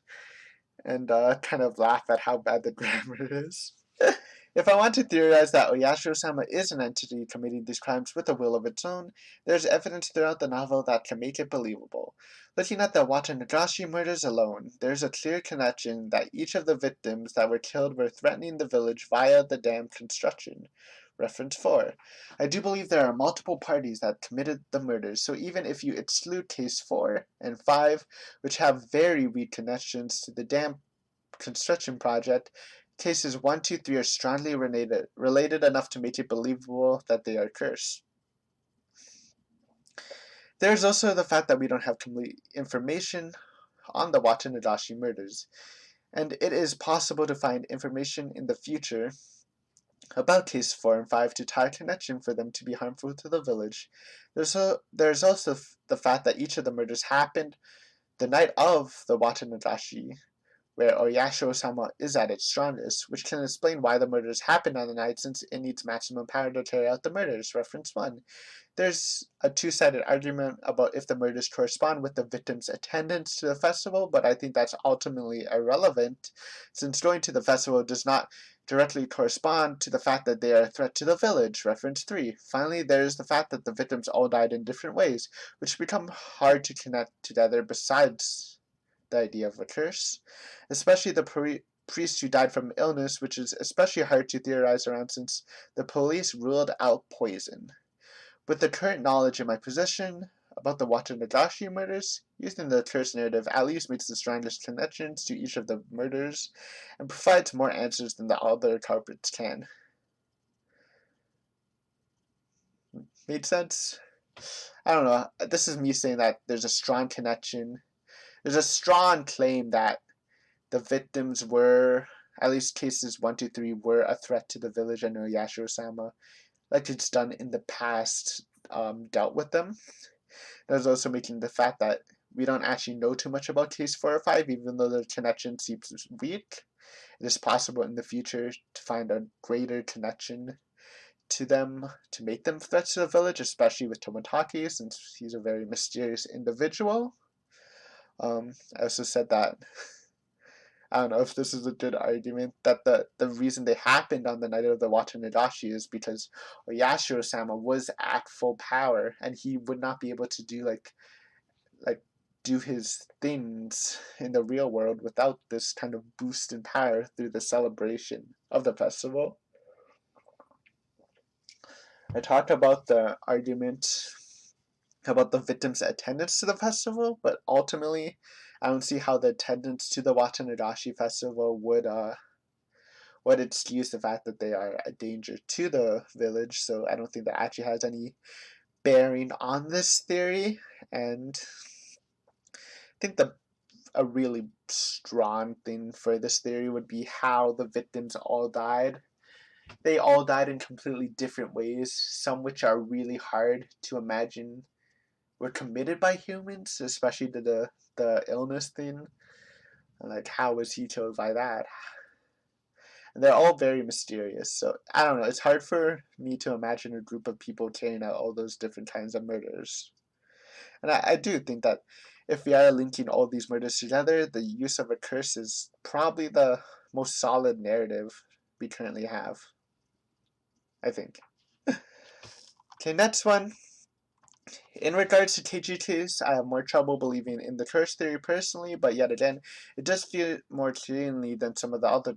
and kind of laugh at how bad the grammar is. If I want to theorize that Oyashiro-sama is an entity committing these crimes with a will of its own, there's evidence throughout the novel that can make it believable. Looking at the Watanagashi murders alone, there's a clear connection that each of the victims that were killed were threatening the village via the dam construction. Reference 4. I do believe there are multiple parties that committed the murders, so even if you exclude case 4 and 5, which have very weak connections to the dam construction project, cases 1, 2, 3 are strongly related enough to make it believable that they are cursed. There's also the fact that we don't have complete information on the Watanagashi murders, and it is possible to find information in the future about case 4 and 5 to tie a connection for them to be harmful to the village. There's also the fact that each of the murders happened the night of the Watanagashi, where Oyashiro-sama is at its strongest, which can explain why the murders happened on the night since it needs maximum power to carry out the murders. Reference 1. There's a two-sided argument about if the murders correspond with the victim's attendance to the festival, but I think that's ultimately irrelevant, since going to the festival does not directly correspond to the fact that they are a threat to the village. Reference 3. Finally, there's the fact that the victims all died in different ways, which become hard to connect together besides the idea of a curse, especially the priest who died from illness, which is especially hard to theorize around since the police ruled out poison. With the current knowledge in my possession about the Watanagashi murders, using the curse narrative at least makes the strongest connections to each of the murders and provides more answers than the other culprits can. Made sense? I don't know. This is me saying that there's a strong connection. There's a strong claim that the victims were, at least cases 1, 2, 3, were a threat to the village and Oyashiro-sama, like it's done in the past, dealt with them. There's also making the fact that we don't actually know too much about case 4 or 5, even though the connection seems weak. It is possible in the future to find a greater connection to them to make them threats to the village, especially with Toмотaki, since he's a very mysterious individual. I also said that I don't know if this is a good argument, that the reason they happened on the night of the Watanagashi is because Oyashiro-sama was at full power and he would not be able to do like do his things in the real world without this kind of boost in power through the celebration of the festival. I talked about the argument about the victims' attendance to the festival, but ultimately I don't see how the attendance to the Watanagashi festival would excuse the fact that they are a danger to the village, so I don't think that actually has any bearing on this theory, and I think a really strong thing for this theory would be how the victims all died. They all died in completely different ways, some which are really hard to imagine were committed by humans, especially the illness thing. Like, how was he killed by that? And they're all very mysterious. So, I don't know. It's hard for me to imagine a group of people carrying out all those different kinds of murders. And I do think that if we are linking all these murders together, the use of a curse is probably the most solid narrative we currently have. I think. Okay, next one. In regards to KGTs, I have more trouble believing in the curse theory personally, but yet again, it does feel more cleanly than some of the other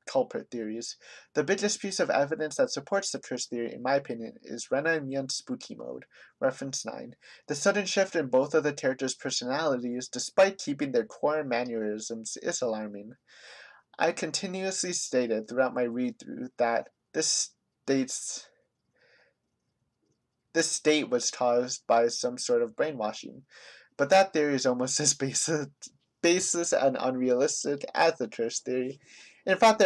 culprit theories. The biggest piece of evidence that supports the curse theory, in my opinion, is Rena and Mion's spooky mode, reference 9. The sudden shift in both of the characters' personalities, despite keeping their core mannerisms, is alarming. I continuously stated throughout my read-through that this state was caused by some sort of brainwashing. but that theory is almost as baseless and unrealistic as the curse theory. In fact,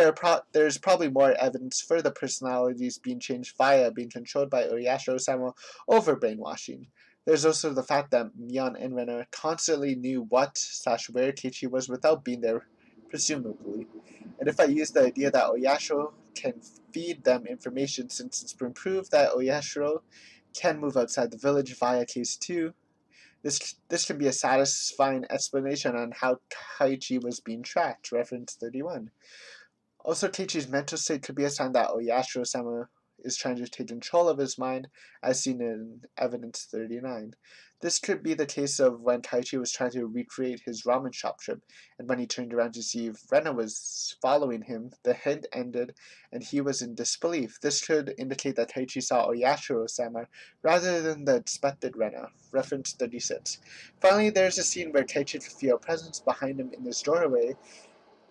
there's probably more evidence for the personalities being changed via being controlled by Oyashiro-sama over brainwashing. There's also the fact that Mion and Rena constantly knew what/where Keiichi was without being there, presumably. And if I use the idea that Oyashiro can feed them information, since it's been proved that Oyashiro can move outside the village via case 2, this can be a satisfying explanation on how Keiichi was being tracked, reference 31. Also, Keiichi's mental state could be a sign that Oyashiro-sama is trying to take control of his mind, as seen in evidence 39. This could be the case of when Keiichi was trying to recreate his ramen shop trip, and when he turned around to see if Rena was following him, the hint ended and he was in disbelief. This could indicate that Keiichi saw Oyashiro-sama rather than the expected Rena, reference 36. Finally, there's a scene where Keiichi could feel a presence behind him in his doorway,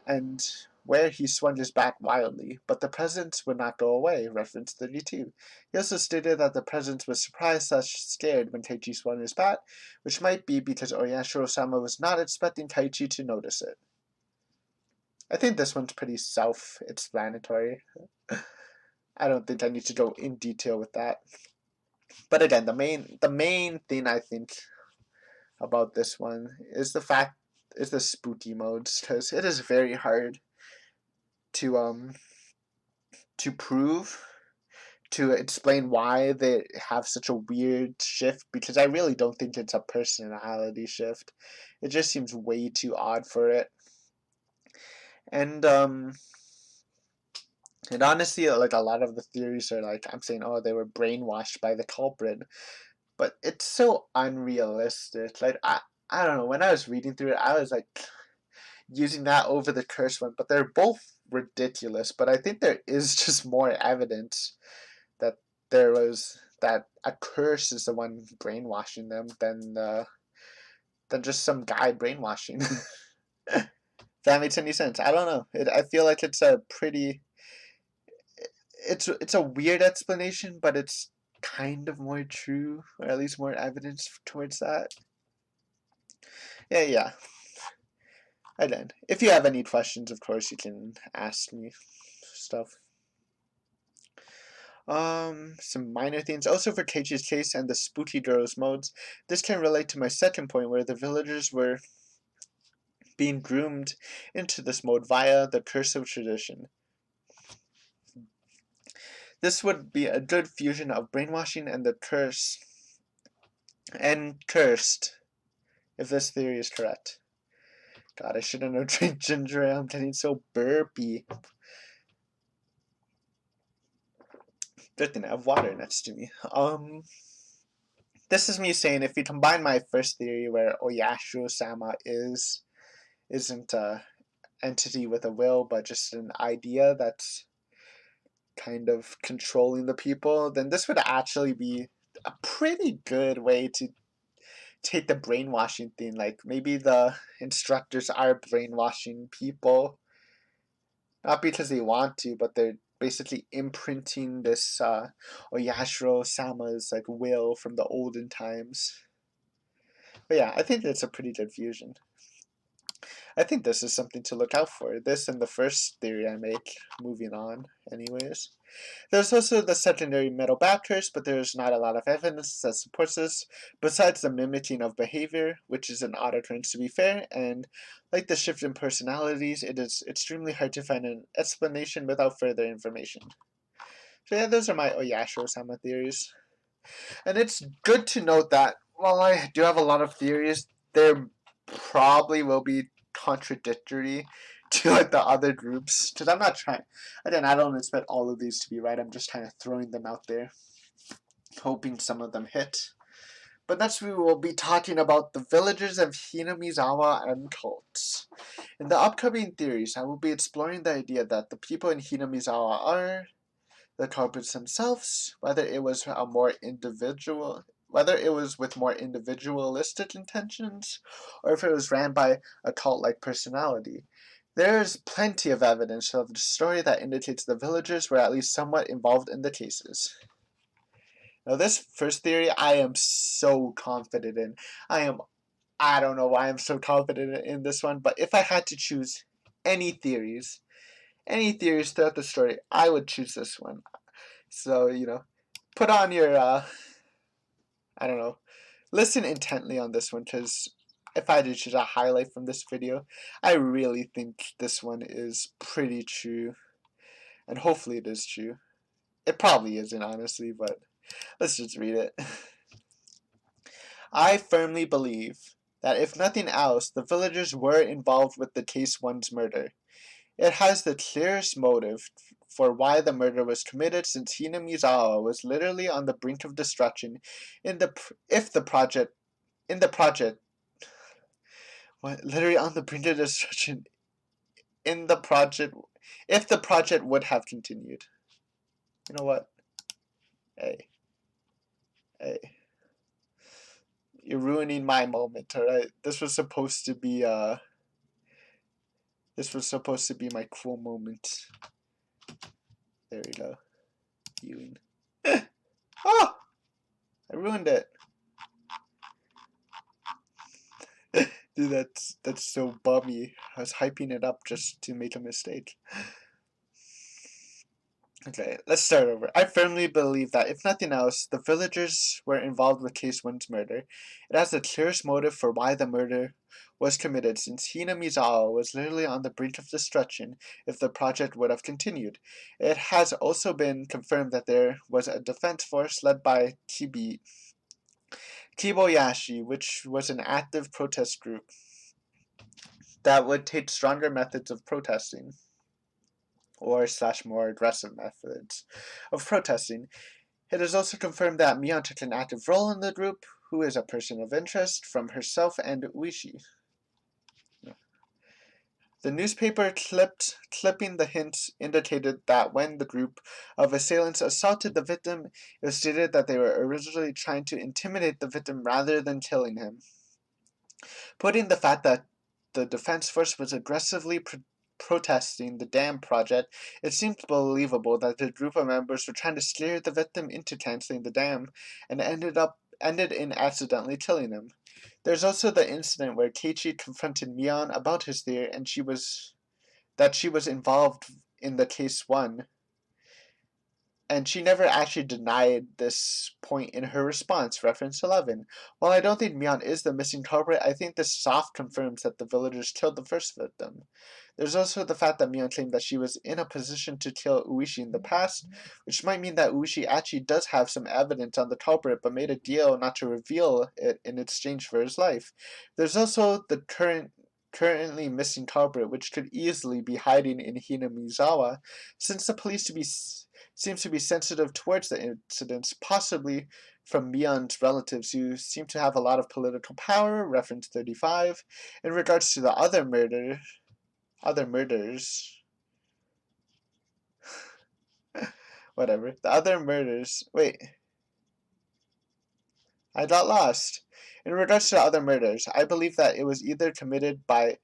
and where he swung his bat wildly, but the presence would not go away, reference 32. He also stated that the presence was surprised/scared when Keiichi swung his bat, which might be because Oyashiro-sama was not expecting Keiichi to notice it. I think this one's pretty self-explanatory. I don't think I need to go in detail with that. But again, the main thing I think about this one is the spooky modes, because it is very hard to prove, to explain why they have such a weird shift, because I really don't think it's a personality shift. It just seems way too odd for it. And honestly, like, a lot of the theories are like, I'm saying, oh, they were brainwashed by the culprit, but it's so unrealistic. Like, I don't know, when I was reading through it, I was like using that over the curse one, but they're both ridiculous. But I think there is just more evidence that that a curse is the one brainwashing them than just some guy brainwashing. If that makes any sense. I don't know. I feel like it's a pretty it's a weird explanation, but it's kind of more true, or at least more evidence towards that. Yeah. I did. If you have any questions, of course, you can ask me stuff. Some minor things. Also for Keiichi's case and the spooky girls modes, this can relate to my second point where the villagers were being groomed into this mode via the curse of tradition. This would be a good fusion of brainwashing and the curse, and cursed, if this theory is correct. God, I should have known drink ginger ale. I'm getting so burpy. Good thing I have water next to me. This is me saying, if you combine my first theory where Oyashiro-sama isn't a entity with a will, but just an idea that's kind of controlling the people, then this would actually be a pretty good way to take the brainwashing thing. Like, maybe the instructors are brainwashing people, not because they want to, but they're basically imprinting this Oyashiro-sama's like will from the olden times. But yeah, I think it's a pretty good fusion. I think this is something to look out for. This and the first theory I make. Moving on, anyways. There's also the secondary metal bat curse, but there's not a lot of evidence that supports this, besides the mimicking of behavior, which is an odd occurrence to be fair, and like the shift in personalities, it is extremely hard to find an explanation without further information. So yeah, those are my Oyashiro-sama theories. And it's good to note that while I do have a lot of theories, there probably will be contradictory to like the other groups, because I'm not trying, again, I don't expect all of these to be right. I'm just kind of throwing them out there, hoping some of them hit. But next we will be talking about the villagers of Hinamizawa and cults. In the upcoming theories, I will be exploring the idea that the people in Hinamizawa are the culprits themselves, whether it was with more individualistic intentions, or if it was ran by a cult-like personality. There is plenty of evidence of the story that indicates the villagers were at least somewhat involved in the cases. Now, this first theory I am so confident in. I I don't know why I'm so confident in this one, but if I had to choose any theories, throughout the story, I would choose this one. So, put on your, I don't know, listen intently on this one, because if I had to choose a highlight from this video, I really think this one is pretty true. And hopefully it is true. It probably isn't, honestly, but let's just read it. I firmly believe that if nothing else, the villagers were involved with the Case 1's murder. It has the clearest motive for why the murder was committed, since Hina Mizawa was literally on the brink of destruction in the project what literally on the brink of destruction in the project if the project would have continued. You know what? Hey, hey. You're ruining my moment, alright? This was supposed to be my cool moment. There we go. Viewing. Oh! I ruined it. Dude, that's so bummy. I was hyping it up just to make a mistake. Okay, let's start over. I firmly believe that, if nothing else, the villagers were involved with Case 1's murder. It has the clearest motive for why the murder was committed, since Hina Mizawa was literally on the brink of destruction if the project would have continued. It has also been confirmed that there was a defense force led by Kiboyashi, which was an active protest group that would take stronger methods of protesting, or / more aggressive methods of protesting. It is also confirmed that Mion took an active role in the group, who is a person of interest from herself and Oishi. The newspaper clipping the hints indicated that when the group of assailants assaulted the victim, it was stated that they were originally trying to intimidate the victim rather than killing him. Putting the fact that the defense force was aggressively protesting the dam project, it seems believable that the group of members were trying to scare the victim into canceling the dam, and ended in accidentally killing him. There's also the incident where Keiichi confronted Mion about his theory, and she was involved in the Case 1, and she never actually denied this point in her response, reference 11. While I don't think Mion is the missing culprit, I think this soft confirms that the villagers killed the first victim. There's also the fact that Mion claimed that she was in a position to kill Oishi in the past, which might mean that Oishi actually does have some evidence on the culprit, but made a deal not to reveal it in exchange for his life. There's also the currently missing culprit, which could easily be hiding in Hina Mizawa, since the police seems to be sensitive towards the incidents, possibly from Mion's relatives, who seem to have a lot of political power, reference 35. In regards to the other murders, whatever, the other murders, wait, I got lost. In regards to the other murders, I believe that it was either committed by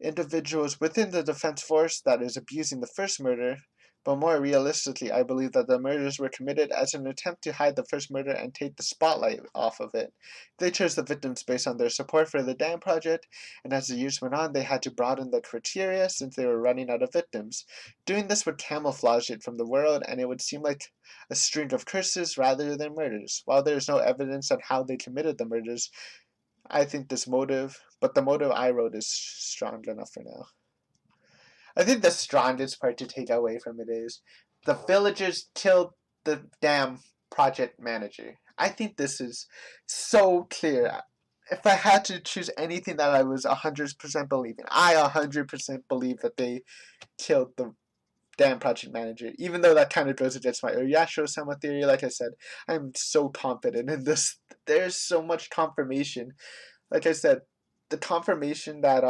individuals within the defense force that is abusing the first murder, but more realistically, I believe that the murders were committed as an attempt to hide the first murder and take the spotlight off of it. They chose the victims based on their support for the dam project, and as the years went on, they had to broaden the criteria since they were running out of victims. Doing this would camouflage it from the world, and it would seem like a string of curses rather than murders. While there is no evidence on how they committed the murders, I think the motive I wrote is strong enough for now. I think the strongest part to take away from it is the villagers killed the damn project manager. I think this is so clear. If I had to choose anything that I was 100% believing, I 100% believe that they killed the damn project manager. Even though that kind of goes against my Oyasho-sama theory, like I said, I'm so confident in this. There's so much confirmation. Like I said, the confirmation that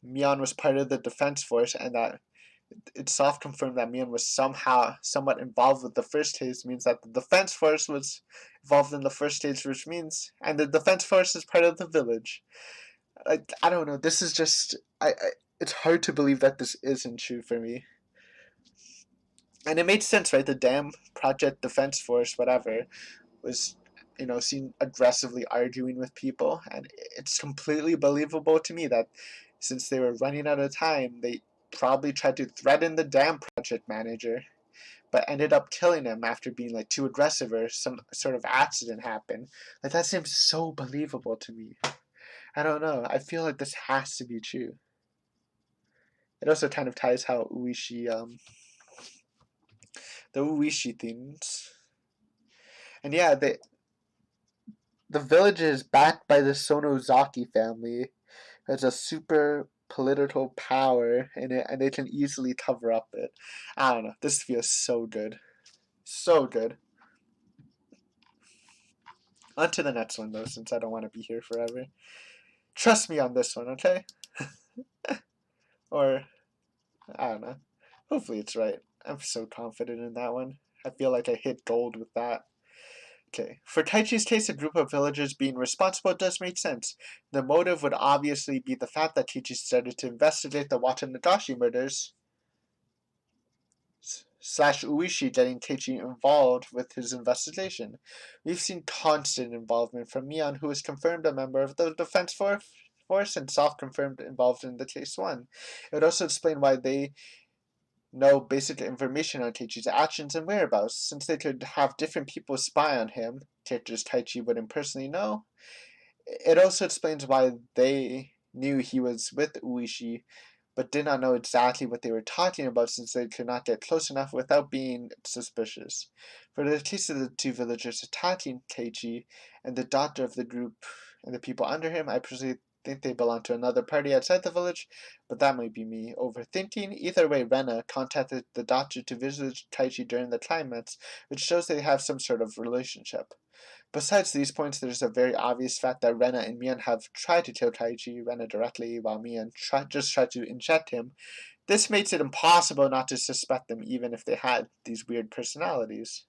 Mion was part of the defense force, and that it's soft confirmed that Mion was somewhat involved with the first case, means that the defense force was involved in the first case, which means, and the defense force is part of the village. I don't know. This is just it's hard to believe that this isn't true for me. And it made sense, right? The damn project defense force, whatever, was seen aggressively arguing with people, and it's completely believable to me that since they were running out of time, they probably tried to threaten the damn project manager, but ended up killing him after being like too aggressive or some sort of accident happened. Like that seems so believable to me. I don't know. I feel like this has to be true. It also kind of ties how Oishi, the Oishi themes. And yeah, the village is backed by the Sonozaki family. Has a super political power in it, and they can easily cover up it. I don't know. This feels so good. So good. On to the next one, though, since I don't want to be here forever. Trust me on this one, okay? Or, I don't know. Hopefully it's right. I'm so confident in that one. I feel like I hit gold with that. Okay. For Taichi's case, a group of villagers being responsible does make sense. The motive would obviously be the fact that Taichi started to investigate the Watanagashi murders, slash Oishi getting Taichi involved with his investigation. We've seen constant involvement from Mion, who is confirmed a member of the Defense Force and self-confirmed involved in the case 1. It would also explain why they know basic information on Taichi's actions and whereabouts, since they could have different people spy on him, characters Taichi wouldn't personally know. It also explains why they knew he was with Oishi, but did not know exactly what they were talking about since they could not get close enough without being suspicious. For the case of the two villagers attacking Taichi and the doctor of the group and the people under him, I personally think they belong to another party outside the village, but that might be me overthinking. Either way, Rena contacted the doctor to visit Taichi during the climax, which shows they have some sort of relationship. Besides these points, there's a very obvious fact that Rena and Mian have tried to kill Taichi, Rena directly, while Mian just tried to inject him. This makes it impossible not to suspect them, even if they had these weird personalities.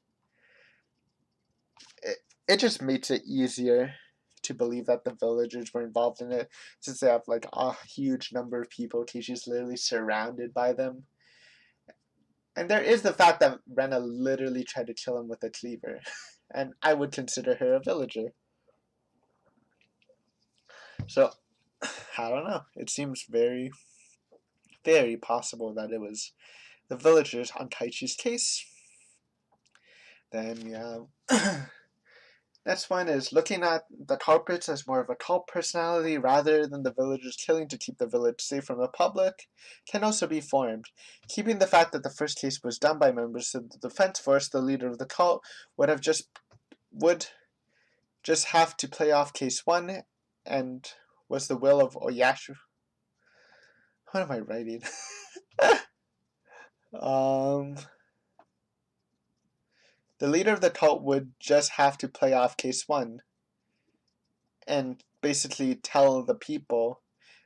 It just makes it easier to believe that the villagers were involved in it, since they have like a huge number of people. Taichi's literally surrounded by them. And there is the fact that Rena literally tried to kill him with a cleaver, and I would consider her a villager. So, I don't know. It seems very, very possible that it was the villagers on Taichi's case. Then we have next one is looking at the culprits as more of a cult personality rather than the villagers killing to keep the village safe from the public can also be formed. Keeping the fact that the first case was done by members of the defense force, the leader of the cult would just have to play off case 1 and was the will of Oyashu. What am I writing? The leader of the cult would just have to play off case 1 and basically tell the people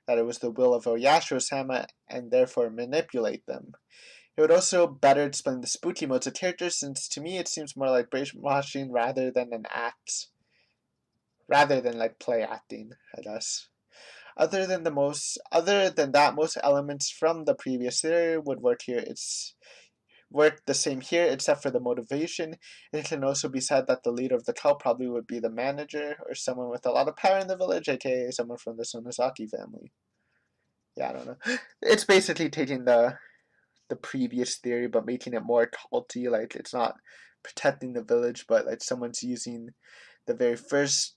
that it was the will of Oyashiro-sama and therefore manipulate them. It would also better explain the spooky modes of characters, since to me it seems more like brainwashing rather than like play acting, I guess. Other than that, most elements from the previous theory would work here. It's worked the same here, except for the motivation. It can also be said that the leader of the cult probably would be the manager or someone with a lot of power in the village, aka someone from the Sonozaki family. Yeah, I don't know. It's basically taking the previous theory but making it more culty. Like it's not protecting the village, but like someone's using the very first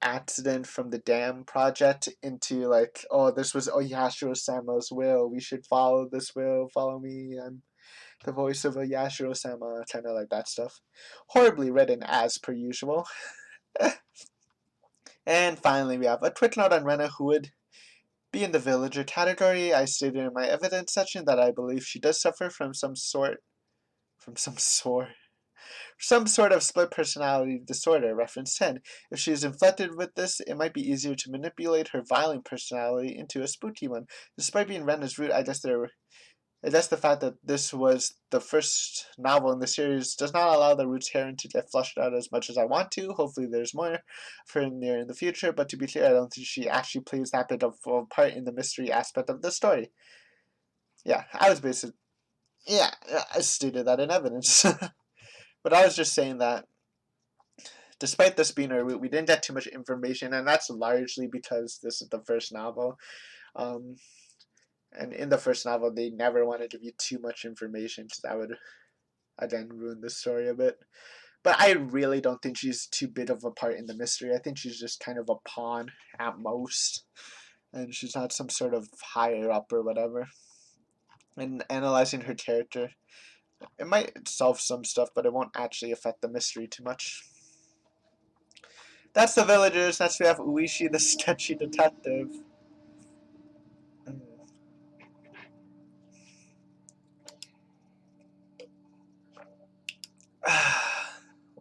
accident from the dam project into like, oh, this was Oyashiro-sama's will. We should follow this will. Follow me. I'm the voice of Oyashiro-sama. Kind of like that stuff. Horribly written as per usual. And finally, we have a quick note on Rena, who would be in the villager category. I stated in my evidence section that I believe she does suffer from some sort of split personality disorder, reference 10. If she is infected with this, it might be easier to manipulate her violent personality into a spooky one. Despite being Rena's root, I guess the fact that this was the first novel in the series does not allow the root's heron to get flushed out as much as I want to. Hopefully there's more for near in the future, but to be clear, I don't think she actually plays that big of a part in the mystery aspect of the story. Yeah, I stated that in evidence. But I was just saying that Despite this being a route, we didn't get too much information, and that's largely because this is the first novel. Um, and in the first novel, they never want to give you too much information, because that would, again, ruin the story a bit. But I really don't think she's too big of a part in the mystery. I think she's just kind of a pawn at most, and she's not some sort of higher up or whatever. And analyzing her character, it might solve some stuff, but it won't actually affect the mystery too much. That's the villagers. Next we have Oishi, the sketchy detective.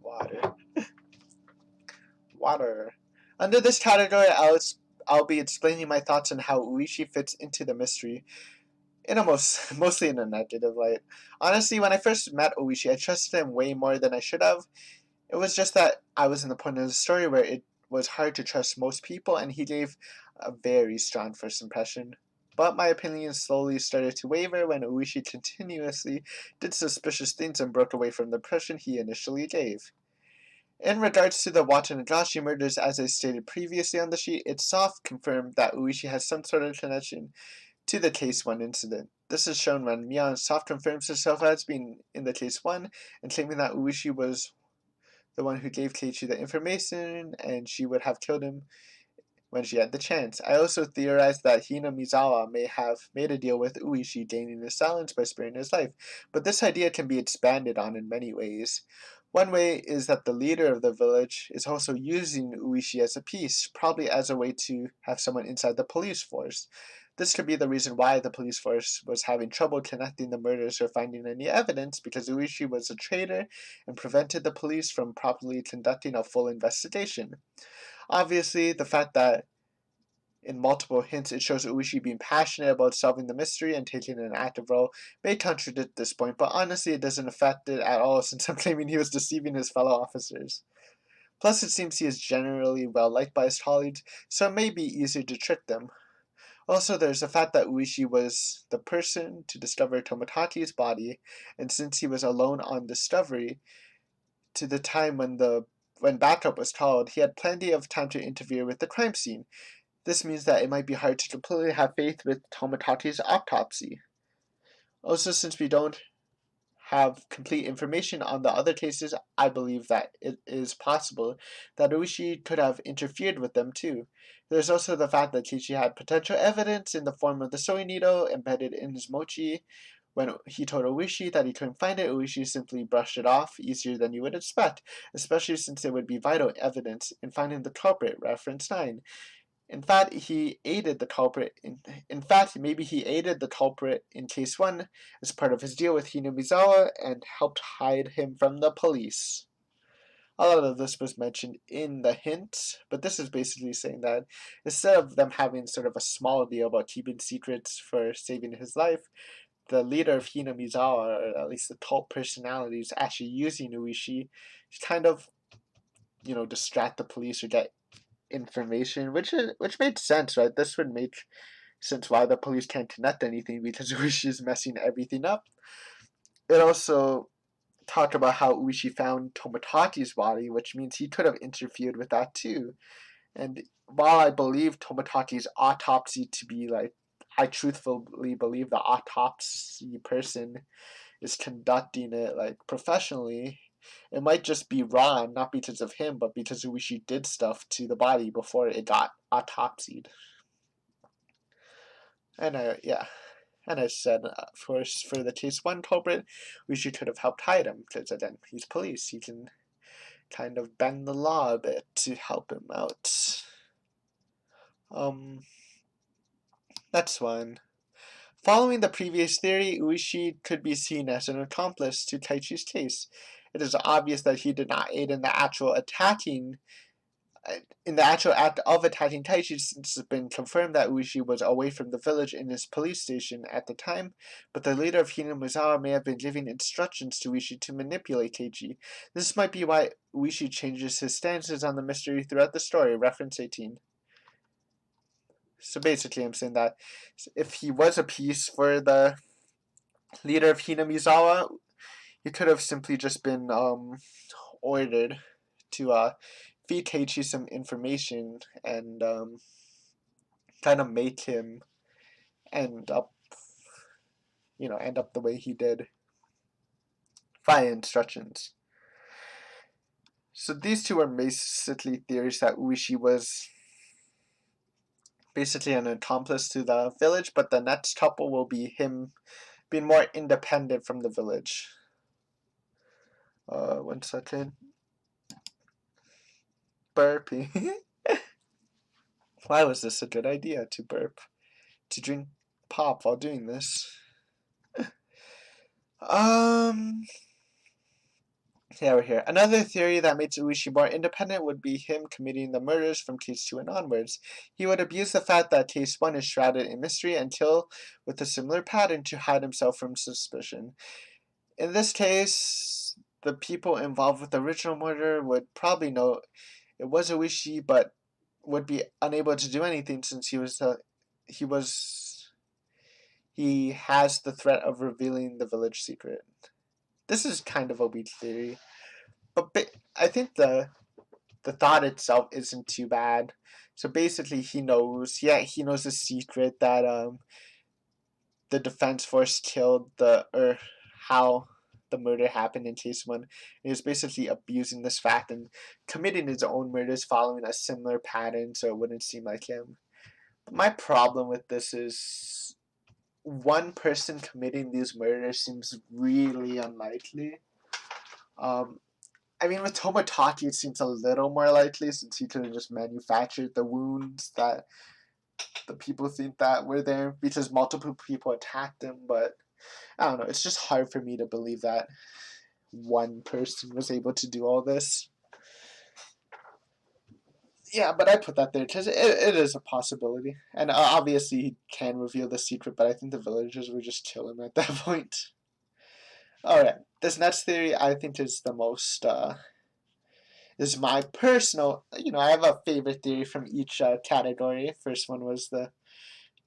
Water. Water. Under this category, I'll be explaining my thoughts on how Oishi fits into the mystery, in a mostly in a negative light. Honestly, when I first met Oishi, I trusted him way more than I should have. It was just that I was in the point of the story where it was hard to trust most people, and he gave a very strong first impression. But my opinion slowly started to waver when Oishi continuously did suspicious things and broke away from the impression he initially gave. In regards to the Watanabe murders, as I stated previously on the sheet, it's soft confirmed that Oishi has some sort of connection to the Case 1 incident. This is shown when Mion soft confirms herself as being in the Case 1 and claiming that Oishi was the one who gave Keiichi the information and she would have killed him when she had the chance. I also theorized that Hina Mizawa may have made a deal with Oishi, gaining his silence by sparing his life, but this idea can be expanded on in many ways. One way is that the leader of the village is also using Oishi as a piece, probably as a way to have someone inside the police force. This could be the reason why the police force was having trouble connecting the murders or finding any evidence, because Oishi was a traitor and prevented the police from properly conducting a full investigation. Obviously, the fact that in multiple hints it shows Oishi being passionate about solving the mystery and taking an active role may contradict this point, but honestly it doesn't affect it at all since I'm claiming he was deceiving his fellow officers. Plus it seems he is generally well liked by his colleagues, so it may be easier to trick them. Also, there's the fact that Oishi was the person to discover Tomotachi's body, and since he was alone on discovery, to the time when backup was called, he had plenty of time to interfere with the crime scene. This means that it might be hard to completely have faith with Tomotachi's autopsy. Also, since we don't have complete information on the other cases, I believe that it is possible that Oishi could have interfered with them too. There's also the fact that Keiichi had potential evidence in the form of the sewing needle embedded in his mochi. When he told Oishi that he couldn't find it, Oishi simply brushed it off easier than you would expect, especially since it would be vital evidence in finding the culprit, reference 9. In fact, he aided the culprit. In fact, maybe he aided the culprit in Case 1 as part of his deal with Hinamizawa and helped hide him from the police. A lot of this was mentioned in the hint, but this is basically saying that instead of them having sort of a small deal about keeping secrets for saving his life, the leader of Hinamizawa, or at least the cult personality, is actually using Oishi to kind of, distract the police or get information, which made sense, right? This would make sense why the police can't connect anything because Uishi is messing everything up. It also talked about how Uishi found Tomotachi's body, which means he could have interfered with that too. And while I believe Tomotachi's autopsy to be I truthfully believe the autopsy person is conducting it professionally. It might just be wrong, not because of him, but because Uishi did stuff to the body before it got autopsied. And I said, for the Case 1 culprit, Uishi could have helped hide him, because again, he's police. He can kind of bend the law a bit to help him out. Next one. Following the previous theory, Uishi could be seen as an accomplice to Taichi's case. It is obvious that he did not aid in the actual act of attacking Taichi, since it's been confirmed that Uishi was away from the village in his police station at the time, but the leader of Hinamizawa may have been giving instructions to Uishi to manipulate Taichi. This might be why Uishi changes his stances on the mystery throughout the story, reference 18. So basically I'm saying that if he was a piece for the leader of Hinamizawa, he could have simply just been ordered to feed Teichi some information and kind of make him end up, end up the way he did via instructions. So these two are basically theories that Oishi was basically an accomplice to the village, but the next couple will be him being more independent from the village. 1 second. Burping. Why was this a good idea to burp? To drink pop while doing this? Yeah, we're here. Another theory that makes Oishi more independent would be him committing the murders from case 2 and onwards. He would abuse the fact that case 1 is shrouded in mystery and kill with a similar pattern to hide himself from suspicion. In this case, the people involved with the original murder would probably know it was Oishi, but would be unable to do anything since he has the threat of revealing the village secret. This is kind of a weak theory, but I think the thought itself isn't too bad. So basically, he knows the secret that the defense force killed how the murder happened in case 1. He was basically abusing this fact and committing his own murders following a similar pattern, so it wouldn't seem like him. But my problem with this is one person committing these murders seems really unlikely. I mean, with Tomotaki, it seems a little more likely since he could have just manufactured the wounds that the people think that were there because multiple people attacked him. But I don't know, it's just hard for me to believe that one person was able to do all this. Yeah, but I put that there because it is a possibility. And obviously he can reveal the secret, but I think the villagers would just kill him at that point. Alright, this next theory I think is the most, is my personal, I have a favorite theory from each category. First one was the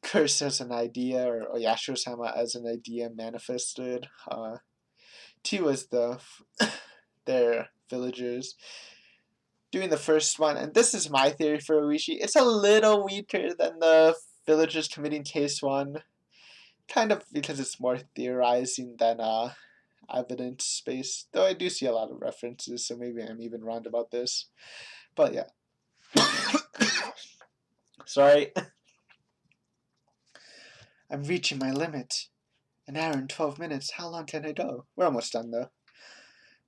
curse as an idea, or Oyashiro-sama as an idea manifested. 2 was their villagers doing the first one, and this is my theory for Oishi. It's a little weaker than the villagers committing case 1, kind of because it's more theorizing than evidence-based, though I do see a lot of references, so maybe I'm even wrong about this. But yeah. Sorry. I'm reaching my limit. 1 hour and 12 minutes. How long can I go? We're almost done, though.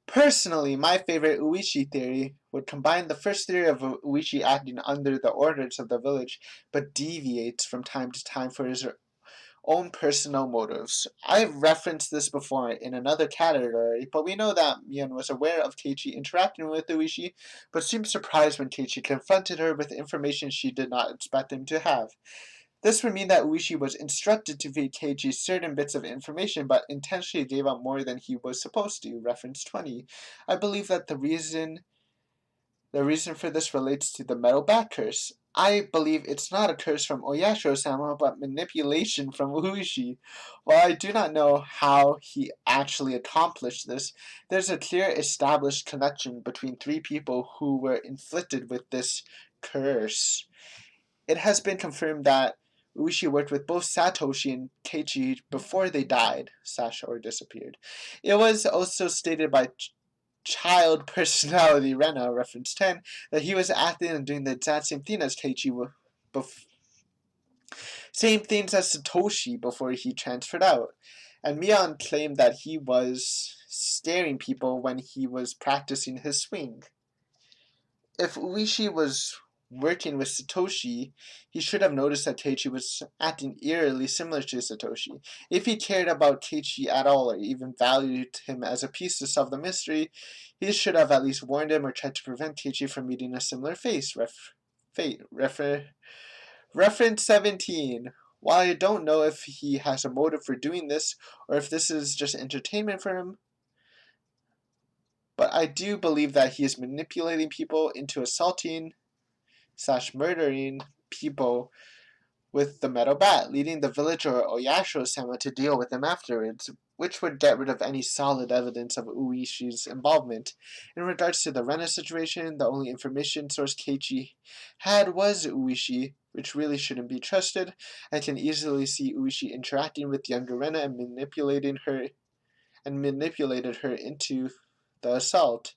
Personally, my favorite Oishi theory would combine the first theory of Oishi acting under the orders of the village, but deviates from time to time for his own personal motives. I've referenced this before in another category, but we know that Mion was aware of Teichi interacting with Oishi, but seemed surprised when Teichi confronted her with information she did not expect him to have. This would mean that Oishi was instructed to feed Teichi certain bits of information, but intentionally gave up more than he was supposed to. Reference 20. I believe that the reason for this relates to the metal bat curse. I believe it's not a curse from Oyashiro-sama, but manipulation from Oishi. While I do not know how he actually accomplished this, there's a clear established connection between 3 people who were inflicted with this curse. It has been confirmed that Oishi worked with both Satoshi and Teichi before they died, or disappeared. It was also stated by child personality Rena, reference 10, that he was acting and doing the exact same thing as Teichi, same things as Satoshi before he transferred out. And Mion claimed that he was staring people when he was practicing his swing. If Oishi was working with Satoshi, he should have noticed that Teichi was acting eerily similar to Satoshi. If he cared about Teichi at all, or even valued him as a piece to solve the mystery, he should have at least warned him or tried to prevent Teichi from meeting a similar Reference 17. While I don't know if he has a motive for doing this, or if this is just entertainment for him, but I do believe that he is manipulating people into assaulting / murdering people with the metal bat, leading the village or Oyashiro-sama to deal with him afterwards. which would get rid of any solid evidence of Oishi's involvement. In regards to the Rena situation, the only information source Keiichi had was Oishi, which really shouldn't be trusted. I can easily see Oishi interacting with younger Rena and manipulated her into the assault,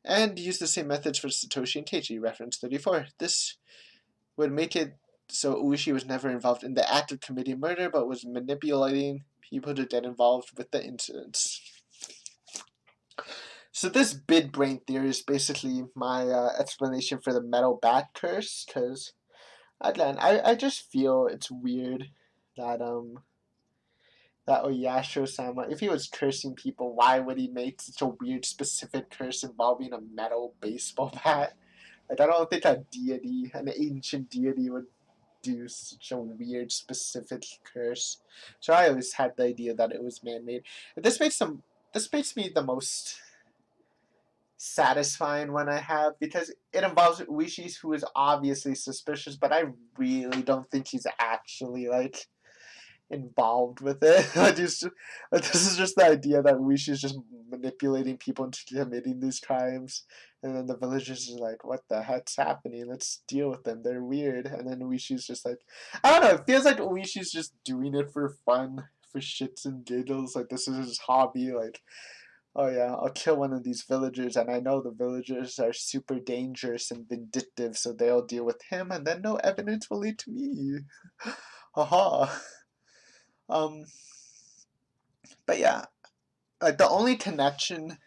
and used the same methods for Satoshi and Keiichi, reference 34. This would make it so Oishi was never involved in the act of committing murder, but was manipulating people to get involved with the incidents. So this big brain theory is basically my explanation for the metal bat curse, because again, I just feel it's weird that Oyasho-sama, if he was cursing people, why would he make such a weird specific curse involving a metal baseball bat? Like, I don't think a deity, an ancient deity, would do such a weird specific curse. So I always had the idea that it was man-made. This makes me the most satisfying one I have, because it involves Uishi, who is obviously suspicious, but I really don't think he's actually like involved with it. This is just the idea that Uishi is just manipulating people into committing these crimes, and then the villagers are like, "What the heck's happening? Let's deal with them. They're weird." And then Uishi's just like, I don't know. It feels like Uishi's just doing it for fun, for shits and giggles. Like, this is his hobby. Like, oh yeah, I'll kill one of these villagers, and I know the villagers are super dangerous and vindictive, so they'll deal with him, and then no evidence will lead to me. Haha. Um, but yeah, like the only connection,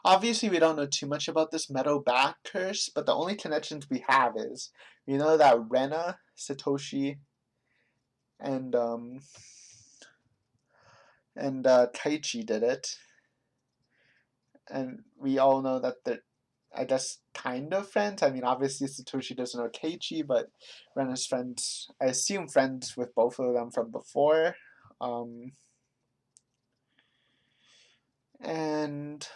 obviously we don't know too much about this metal bat curse, but the only connections we have is, we know that Rena, Satoshi, and Keiichi did it, and we all know that they're, I guess, kind of friends. I mean, obviously Satoshi doesn't know Keiichi, but Rena's friends, I assume friends with both of them from before. And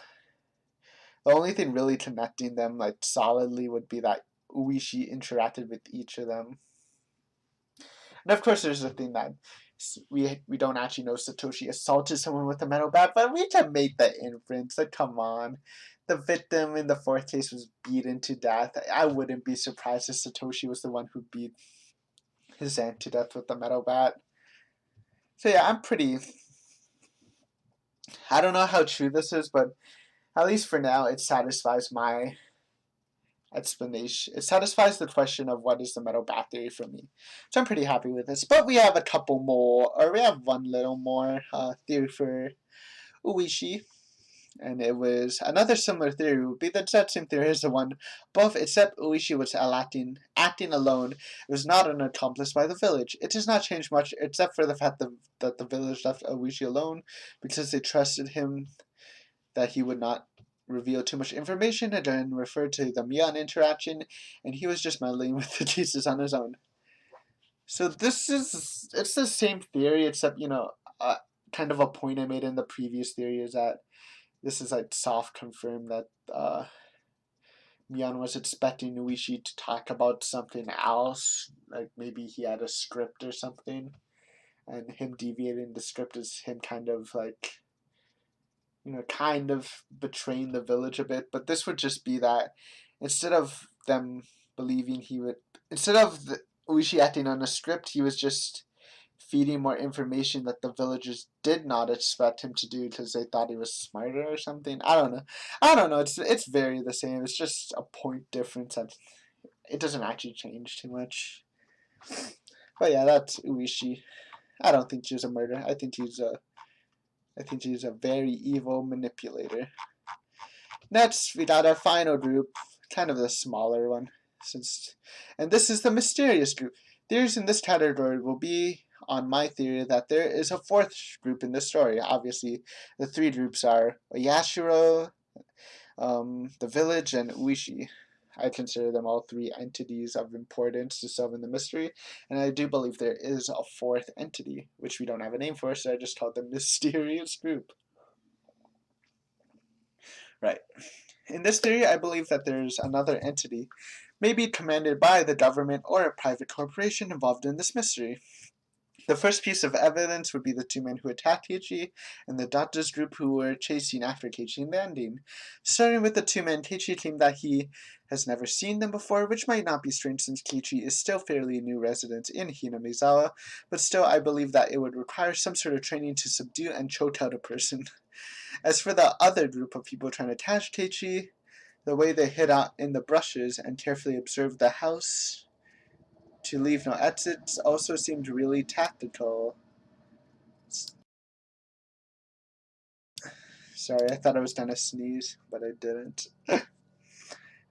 the only thing really connecting them like solidly would be that Oishi interacted with each of them. And of course, there's the thing that we don't actually know Satoshi assaulted someone with a metal bat, but we can make the inference. Like, come on. The victim in the fourth case was beaten to death. I wouldn't be surprised if Satoshi was the one who beat his aunt to death with the metal bat. So yeah, I don't know how true this is, but at least for now, it satisfies my explanation. It satisfies the question of what is the metal bat theory for me. So I'm pretty happy with this. But we have a couple more, or we have one little more theory for Oishi. And it was another similar theory, would be the exact same theory as the one above, except Oishi was acting alone. It was not an accomplice by the village. It does not change much, except for the fact that the village left Oishi alone because they trusted him that he would not reveal too much information, and then referred to the Mion interaction, and he was just meddling with the cases on his own. So it's the same theory, except, kind of a point I made in the previous theory is that this is like soft confirmed that Mion was expecting Oishi to talk about something else, like maybe he had a script or something, and him deviating the script is him kind of like, kind of betraying the village a bit. But this would just be that instead of them believing instead of Oishi acting on a script, he was just feeding more information that the villagers did not expect him to do because they thought he was smarter or something. I don't know. It's very the same. It's just a point difference. It doesn't actually change too much. But yeah, that's Oishi. I don't think she's a murderer. I think she's a very evil manipulator. Next, we got our final group, kind of the smaller one, and this is the mysterious group. Theories in this category will be on my theory that there is a fourth group in this story. Obviously, the three groups are Yashiro, the village, and Oishi. I consider them all three entities of importance to solving the mystery, and I do believe there is a fourth entity, which we don't have a name for, so I just called the mysterious group. Right. In this theory, I believe that there's another entity, maybe commanded by the government or a private corporation involved in this mystery. The first piece of evidence would be the two men who attacked Teichi and the doctor's group who were chasing after Teichi and landing. Starting with the two men, Teichi claimed that he has never seen them before, which might not be strange since Teichi is still fairly new resident in Hinamizawa, but still I believe that it would require some sort of training to subdue and choke out a person. As for the other group of people trying to catch Teichi, the way they hid out in the brushes and carefully observed the house to leave no exits also seemed really tactical. Sorry, I thought I was gonna sneeze, but I didn't.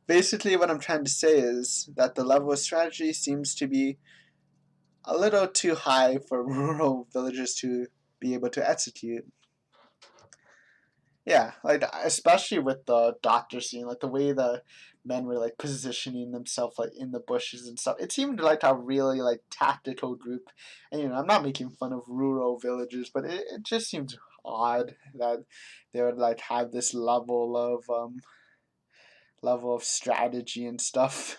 Basically, what I'm trying to say is that the level of strategy seems to be a little too high for rural villagers to be able to execute. Yeah, like especially with the doctor scene, like the way the men were like positioning themselves like in the bushes and stuff. It seemed like a really like tactical group. And I'm not making fun of rural villagers, but it just seems odd that they would like have this level of strategy and stuff.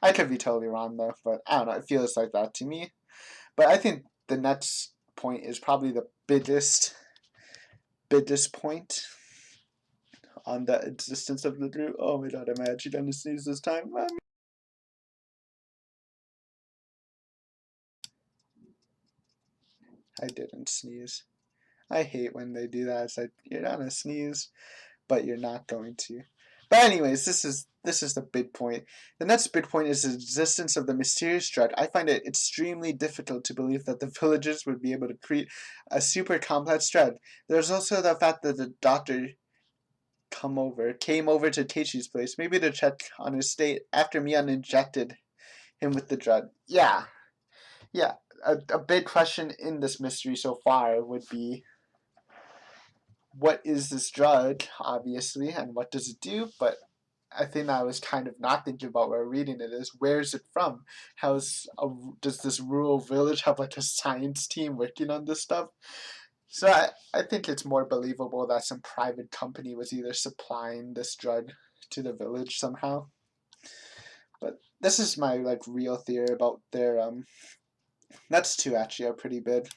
I could be totally wrong though, but I don't know. It feels like that to me. But I think the next point is probably the biggest point on the existence of the group. Oh my god, am I actually gonna sneeze this time? I didn't sneeze. I hate when they do that. It's like you're gonna sneeze, but you're not going to. But anyways, this is the big point. The next big point is the existence of the mysterious drug. I find it extremely difficult to believe that the villagers would be able to create a super complex drug. There's also the fact that the doctor came over to Teichi's place, maybe to check on his state after Mion injected him with the drug. Yeah. A big question in this mystery so far would be, what is this drug, obviously, and what does it do? But I think I was kind of not thinking about where reading it is. Where is it from? Does this rural village have like a science team working on this stuff? So I think it's more believable that some private company was either supplying this drug to the village somehow. But this is my like real theory about their That's two actually are pretty big.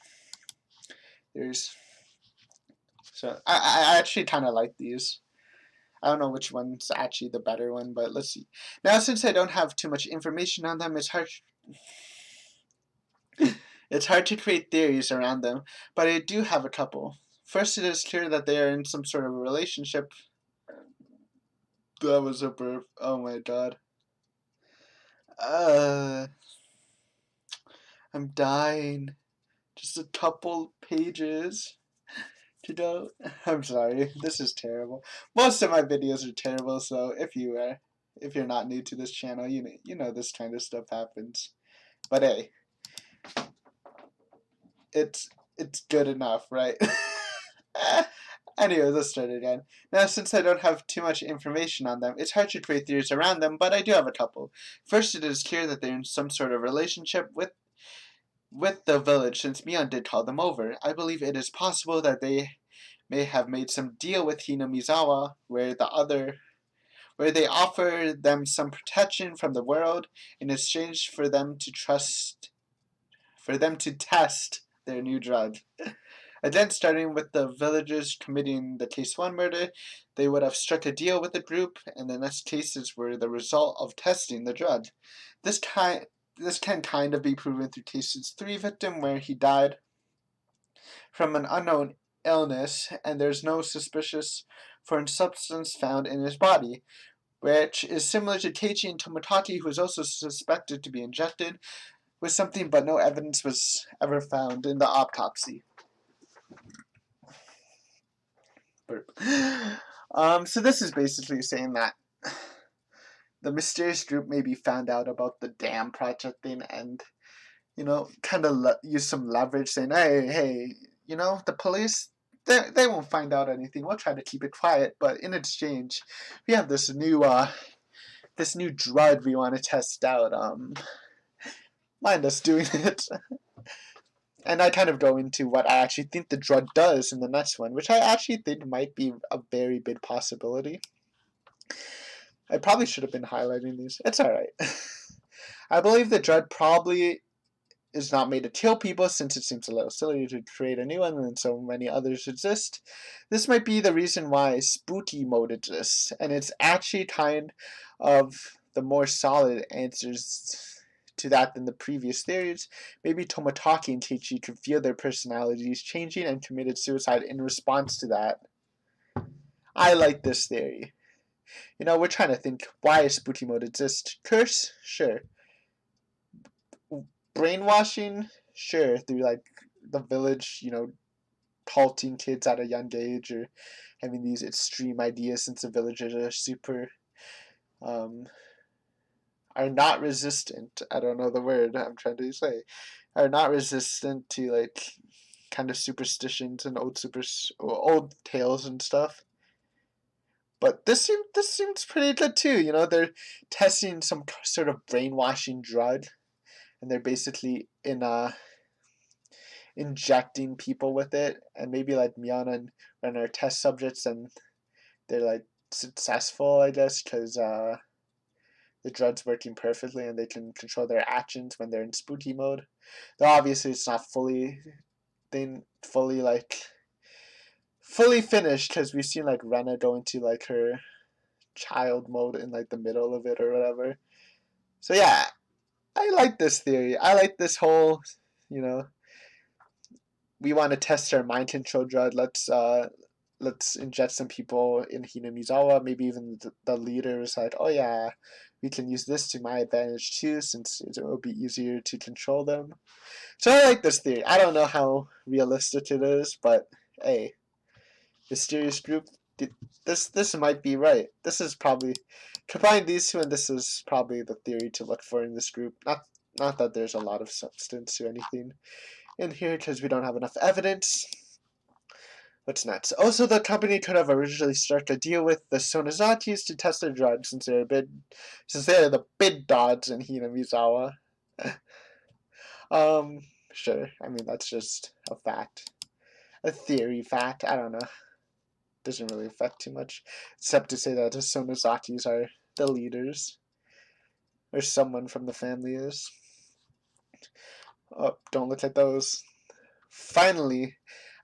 I actually kind of like these. I don't know which one's actually the better one, but let's see. Now, since I don't have too much information on them, it's hard to create theories around them, but I do have a couple. First, it is clear that they are in some sort of a relationship. That was a burp. Oh my god. I'm dying. Just a couple pages to go. I'm sorry. This is terrible. Most of my videos are terrible, so if you're not new to this channel, you know this kind of stuff happens. But hey, it's good enough, right? Anyway, let's start again. Now, since I don't have too much information on them, it's hard to create theories around them, but I do have a couple. First, it is clear that they're in some sort of relationship with the village, since Mion did call them over. I believe it is possible that they may have made some deal with Hinamizawa where they offer them some protection from the world in exchange for them to test their new drug. And then, starting with the villagers committing the Ch.1 murder, they would have struck a deal with the group, and the next cases were the result of testing the drug. This can kind of be proven through Ch.3 victim, where he died from an unknown illness, and there's no suspicious foreign substance found in his body, which is similar to Teichi and Tomotaki, who was also suspected to be injected with something, but no evidence was ever found in the autopsy. So this is basically saying that the mysterious group maybe found out about the dam project thing and, kind of use some leverage saying, hey, the police, they won't find out anything. We'll try to keep it quiet, but in exchange, we have this new drug we want to test out. Mind us doing it. And I kind of go into what I actually think the drug does in the next one, which I actually think might be a very big possibility. I probably should have been highlighting these. It's alright. I believe the drug probably is not made to kill people, since it seems a little silly to create a new one when so many others exist. This might be the reason why spooky mode exists, and it's actually kind of the more solid answers to that than the previous theories. Maybe Tomotaki and Teichi could feel their personalities changing and committed suicide in response to that. I like this theory. We're trying to think why spooky mode exists. Curse? Sure. Brainwashing? Sure. Through like the village, culting kids at a young age, or having these extreme ideas since the villagers are super are not resistant. I don't know the word I'm trying to say. Are not resistant to like kind of superstitions and old tales and stuff. But this seems pretty good too. They're testing some sort of brainwashing drug, and they're basically injecting people with it, and maybe like Miyana and Ren are test subjects, and they're like successful, I guess, because the drug's working perfectly, and they can control their actions when they're in spooky mode. Though obviously it's not fully finished, because we've seen like Rena go into like her child mode in like the middle of it or whatever. So yeah, I like this theory. I like this whole, we want to test our mind control drug. Let's inject some people in Hinamizawa. Maybe even the leader is like, oh yeah, we can use this to my advantage too, since it will be easier to control them. So I like this theory. I don't know how realistic it is, but hey, mysterious group. This might be right. This is probably combine these two, and this is probably the theory to look for in this group. Not that there's a lot of substance to anything in here, because we don't have enough evidence. What's next? Also, the company could have originally struck a deal with the Sonozakis to test their drugs, since they're the big dogs in Hinamizawa. Sure. I mean, that's just a fact, a theory fact. I don't know. Doesn't really affect too much, except to say that the Sonozakis are the leaders, or someone from the family is. Oh, don't look at those. Finally,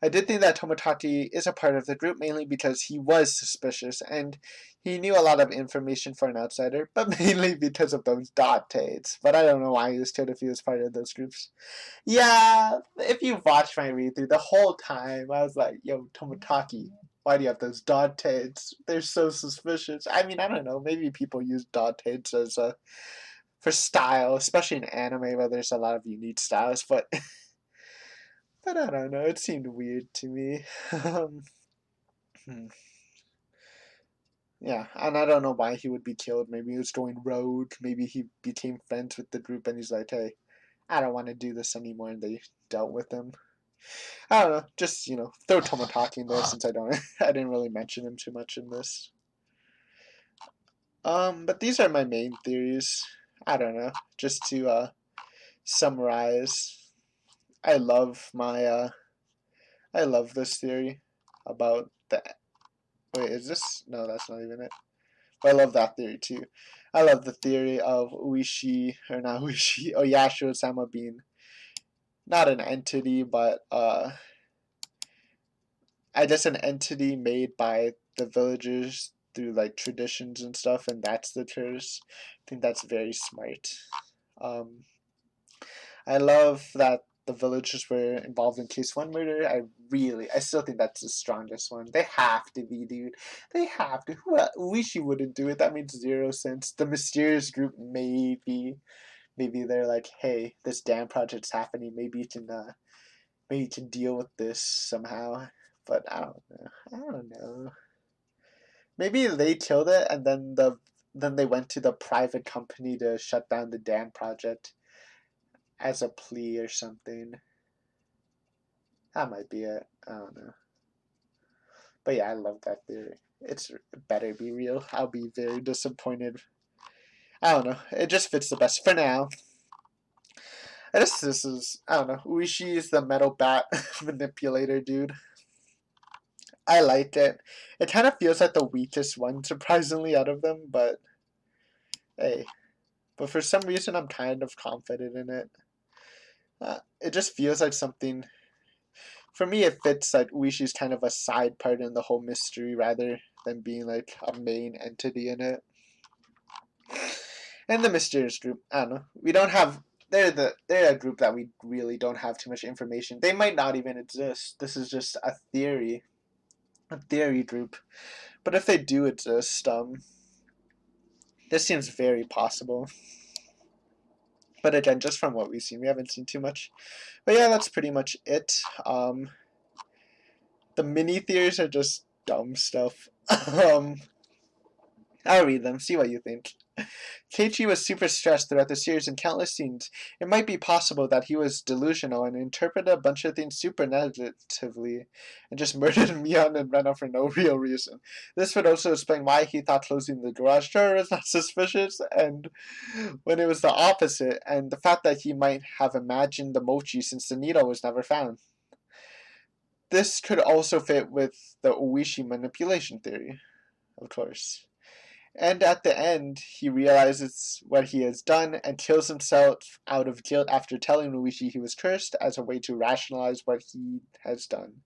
I did think that Tomotaki is a part of the group, mainly because he was suspicious, and he knew a lot of information for an outsider, but mainly because of those dot tates. But I don't know why he was told if he was part of those groups. Yeah, if you watch my read through the whole time, I was like, yo, Tomotaki, why do you have those dot tates? They're so suspicious. I mean, I don't know, maybe people use dot tates as for style, especially in anime where there's a lot of unique styles, but I don't know, it seemed weird to me. Yeah, and I don't know why he would be killed. Maybe he was going rogue, maybe he became friends with the group and he's like, hey, I don't want to do this anymore, and they dealt with him. I don't know, just, throw Tomotaki in there, since I didn't really mention him too much in this. But these are my main theories. I don't know, just to summarize. I love this theory about the. Wait, is this? No, that's not even it. But I love that theory too. I love the theory of Oishi, or not Oishi, Oyashiro-sama being not an entity, but I guess an entity made by the villagers through like traditions and stuff, and that's the curse. I think that's very smart. I love that the villagers were involved in Ch.1 murder. I still think that's the strongest one. They have to be, dude. They have to. Oishi wouldn't do it. That makes 0 sense. The mysterious group, maybe they're like, hey, this damn project's happening. Maybe you can deal with this somehow. But I don't know. Maybe they killed it, and then they went to the private company to shut down the dam project as a plea or something. That might be it. I don't know. But yeah, I love that theory. It better be real. I'll be very disappointed. I don't know. It just fits the best for now. I guess this is, I don't know. Oishi is the metal bat manipulator dude. I like it. It kind of feels like the weakest one, surprisingly, out of them, but hey. But for some reason, I'm kind of confident in it. It just feels like something. For me, it fits like Uishi's kind of a side part in the whole mystery rather than being like a main entity in it. And the mysterious group, I don't know. We don't have. They're a group that we really don't have too much information. They might not even exist. This is just a theory group. But if they do exist, this seems very possible. But again, just from what we've seen, we haven't seen too much. But yeah, that's pretty much it. The mini theories are just dumb stuff. I'll read them, see what you think. Keiichi was super stressed throughout the series in countless scenes. It might be possible that he was delusional and interpreted a bunch of things super negatively and just murdered Mion and Rena for no real reason. This would also explain why he thought closing the garage door was not suspicious and when it was the opposite, and the fact that he might have imagined the mochi since the needle was never found. This could also fit with the Oishi manipulation theory, of course. And at the end, he realizes what he has done and kills himself out of guilt after telling Luigi he was cursed as a way to rationalize what he has done.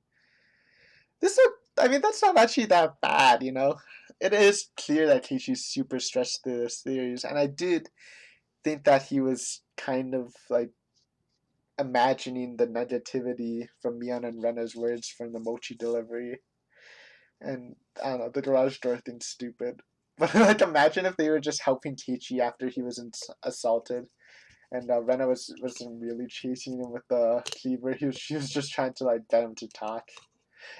That's not actually that bad, you know? It is clear that Keishi's super stressed through this series, and I did think that he was kind of like imagining the negativity from Mion and Rena's words from the mochi delivery. And I don't know, the garage door thing's stupid. But like, imagine if they were just helping Keiichi after he was assaulted, and Rena wasn't really chasing him with the cleaver. She was just trying to like get him to talk.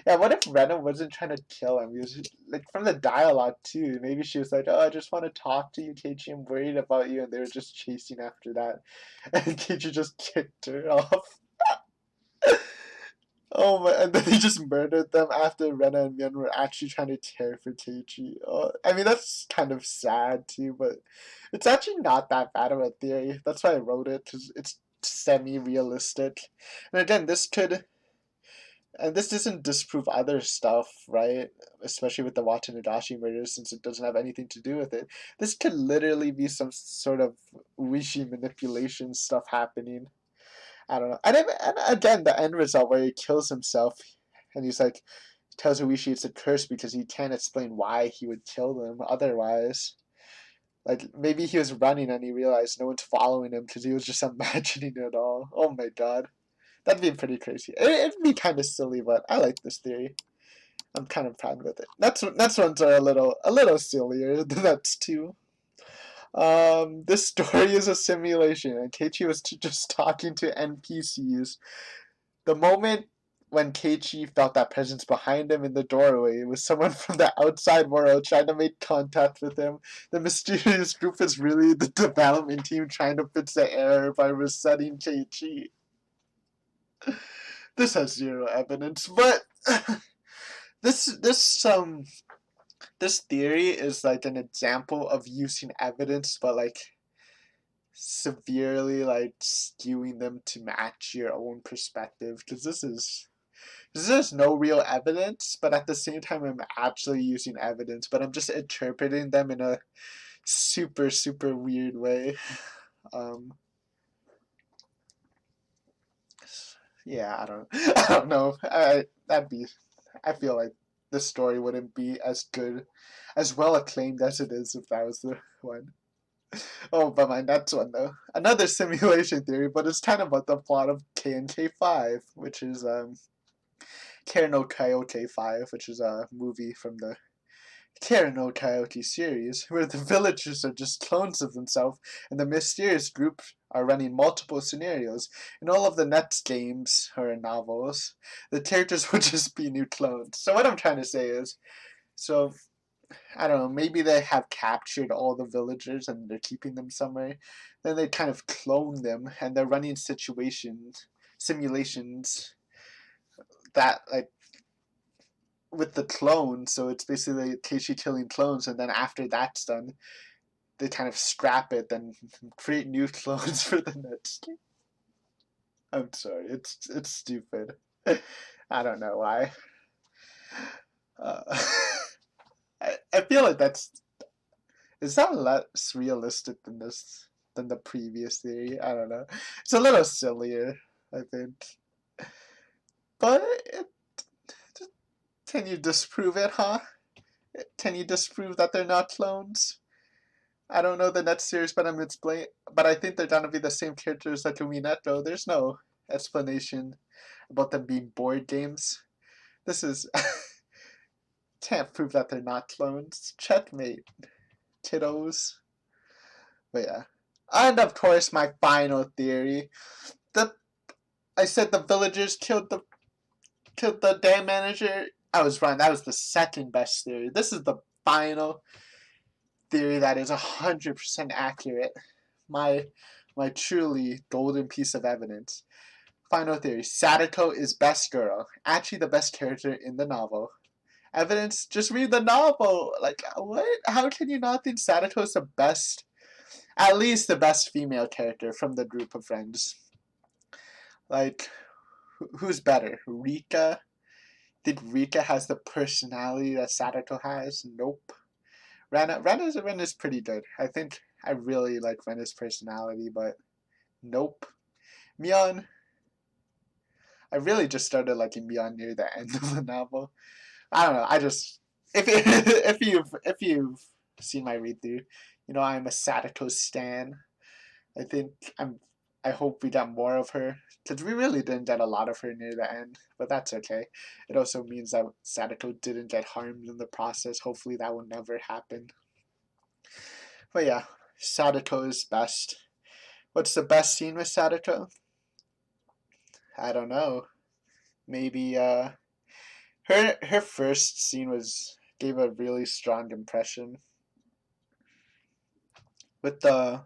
Yeah, what if Rena wasn't trying to kill him? He was like from the dialogue too. Maybe she was like, "Oh, I just want to talk to you, Keiichi. I'm worried about you," and they were just chasing after that, and Keiichi just kicked her off. Oh my! And then he just murdered them after Rena and Mion were actually trying to care for Keiichi. That's kind of sad too, but it's actually not that bad of a theory. That's why I wrote it, because it's semi-realistic. And again, this doesn't disprove other stuff, right? Especially with the Watanagashi murders, since it doesn't have anything to do with it. This could literally be some sort of Wishi manipulation stuff happening. I don't know. And again, the end result where he kills himself, and he's like, tells Oishi it's a curse because he can't explain why he would kill them otherwise. Like, maybe he was running and he realized no one's following him because he was just imagining it all. Oh my god. That'd be pretty crazy. It'd be kind of silly, but I like this theory. I'm kind of proud with it. Next ones are a little sillier. That's two. This story is a simulation, and Keiichi was just talking to NPCs. The moment when Keiichi felt that presence behind him in the doorway, it was someone from the outside world trying to make contact with him. The mysterious group is really the development team trying to fix the error by resetting Keiichi. This has zero evidence, but this this theory is like an example of using evidence, but like severely like skewing them to match your own perspective. Because this is no real evidence, but at the same time, I'm actually using evidence, but I'm just interpreting them in a super weird way. Um, yeah, I don't know. I feel like this story wouldn't be as good, as well acclaimed as it is if that was the one. Oh, but my next one though, another simulation theory, but it's kind of about the plot of KNK5, which is Kara no Coyote 5, which is a movie from the Kara no Coyote series, where the villagers are just clones of themselves, and the mysterious group are running multiple scenarios. In all of the next games or novels, the characters will just be new clones. So what I'm trying to say is, so I don't know, maybe they have captured all the villagers and they're keeping them somewhere. Then they kind of clone them and they're running simulations that like with the clones, so it's basically Keiichi killing clones, and then after that's done, they kind of scrap it and create new clones for the next game. I'm sorry, it's stupid. I don't know why. Uh, I feel like is that less realistic than this? than the previous theory. I don't know. It's a little sillier, I think. But can you disprove it, huh? Can you disprove that they're not clones? I don't know the next series, but but I think they're gonna be the same characters that Luminetto. There's no explanation about them being board games. This is can't prove that they're not clones. Checkmate, kiddos. But yeah. And of course my final theory. The I said the villagers killed the dam manager. I was wrong. That was the second best theory. This is the final theory that is 100% accurate. My truly golden piece of evidence. Final theory. Sadako is best girl. Actually the best character in the novel. Evidence? Just read the novel. Like, what? How can you not think Sadako is the best, at least the best female character from the group of friends? Like, who's better? Rika? Think Rika has the personality that Sadako has? Nope. Rena's pretty good. I think I really like Rena's personality, but nope. Mion, I really just started liking Mion near the end of the novel. I don't know. I just if you've seen my read through, you know I'm a Sadako stan. I think I hope we get more of her because we really didn't get a lot of her near the end, but that's okay. It also means that Sadako didn't get harmed in the process. Hopefully that will never happen. But yeah, Sadako is best. What's the best scene with Sadako? I don't know. Maybe her first scene gave a really strong impression with the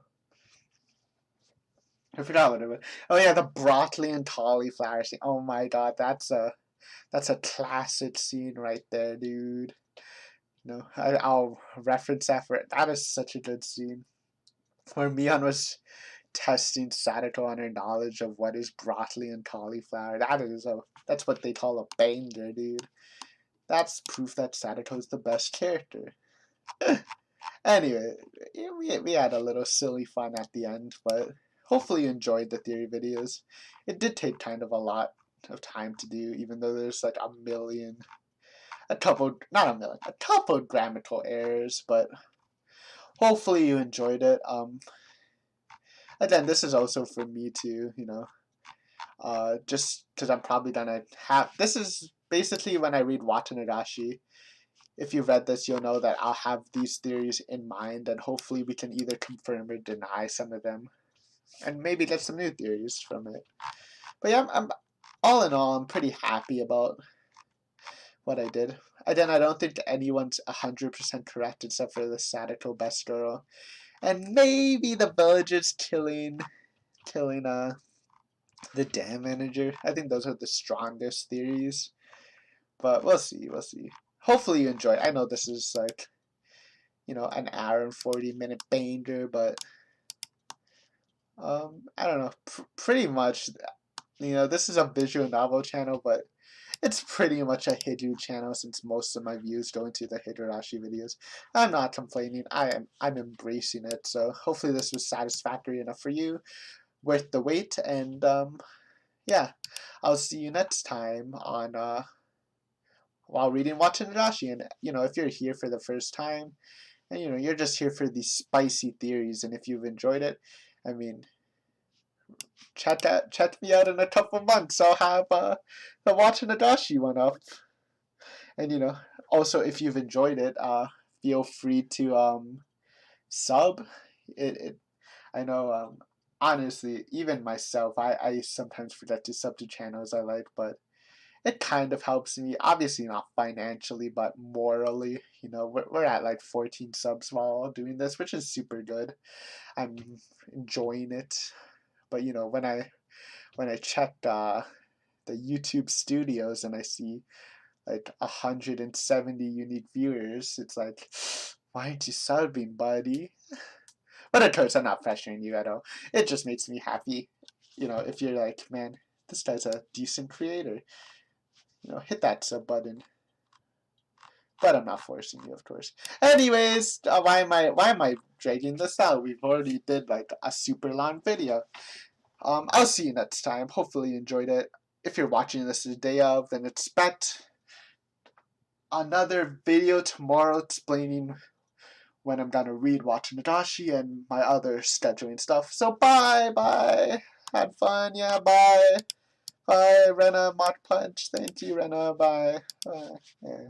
I forgot what it was. Oh yeah, the broccoli and cauliflower scene. Oh my god, that's a classic scene right there, dude. No, I'll reference that for it. That is such a good scene. Where Mion was testing Sadako on her knowledge of what is broccoli and cauliflower. That's what they call a banger, dude. That's proof that Sadako is the best character. Anyway, we had a little silly fun at the end, but hopefully you enjoyed the theory videos. It did take kind of a lot of time to do, even though there's like not a million, a couple grammatical errors, but hopefully you enjoyed it. Again, this is also for me too, just because I'm probably gonna this is basically when I read Watanagashi. If you've read this, you'll know that I'll have these theories in mind, and hopefully we can either confirm or deny some of them, and maybe get some new theories from it. But yeah, I'm all in all, I'm pretty happy about what I did. Again, I don't think anyone's 100% correct except for the Sadako best girl, and maybe the villagers killing the dam manager. I think those are the strongest theories, but we'll see. Hopefully you enjoy it. I know this is like, an hour and 40-minute banger, but I don't know. Pretty much, this is a visual novel channel, but it's pretty much a Hidu channel since most of my views go into the Higurashi videos. I'm not complaining. I'm embracing it. So hopefully this was satisfactory enough for you, worth the wait, and yeah, I'll see you next time on while reading Watanagashi. And if you're here for the first time, and you're just here for these spicy theories, and if you've enjoyed it, I mean, check me out in a couple months. I'll have the Watanagashi one up. And also if you've enjoyed it, feel free to sub. It I know honestly, even myself, I sometimes forget to sub to channels I like, but it kind of helps me. Obviously not financially, but morally. We're at like 14 subs while doing this, which is super good. I'm enjoying it. But when I check the YouTube studios and I see like 170 unique viewers, it's like, why aren't you subbing, buddy? But of course, I'm not pressuring you at all. It just makes me happy. If you're like, man, this guy's a decent creator, hit that sub button. But I'm not forcing you, of course. Anyways, why am I dragging this out? We've already did like a super long video. I'll see you next time. Hopefully you enjoyed it. If you're watching this the day of, then expect another video tomorrow explaining when I'm gonna read Watch Nagashi and my other scheduling stuff. So bye. Had fun, yeah, bye. Bye, Rena, Mod Punch. Thank you, Rena. Bye. Yeah.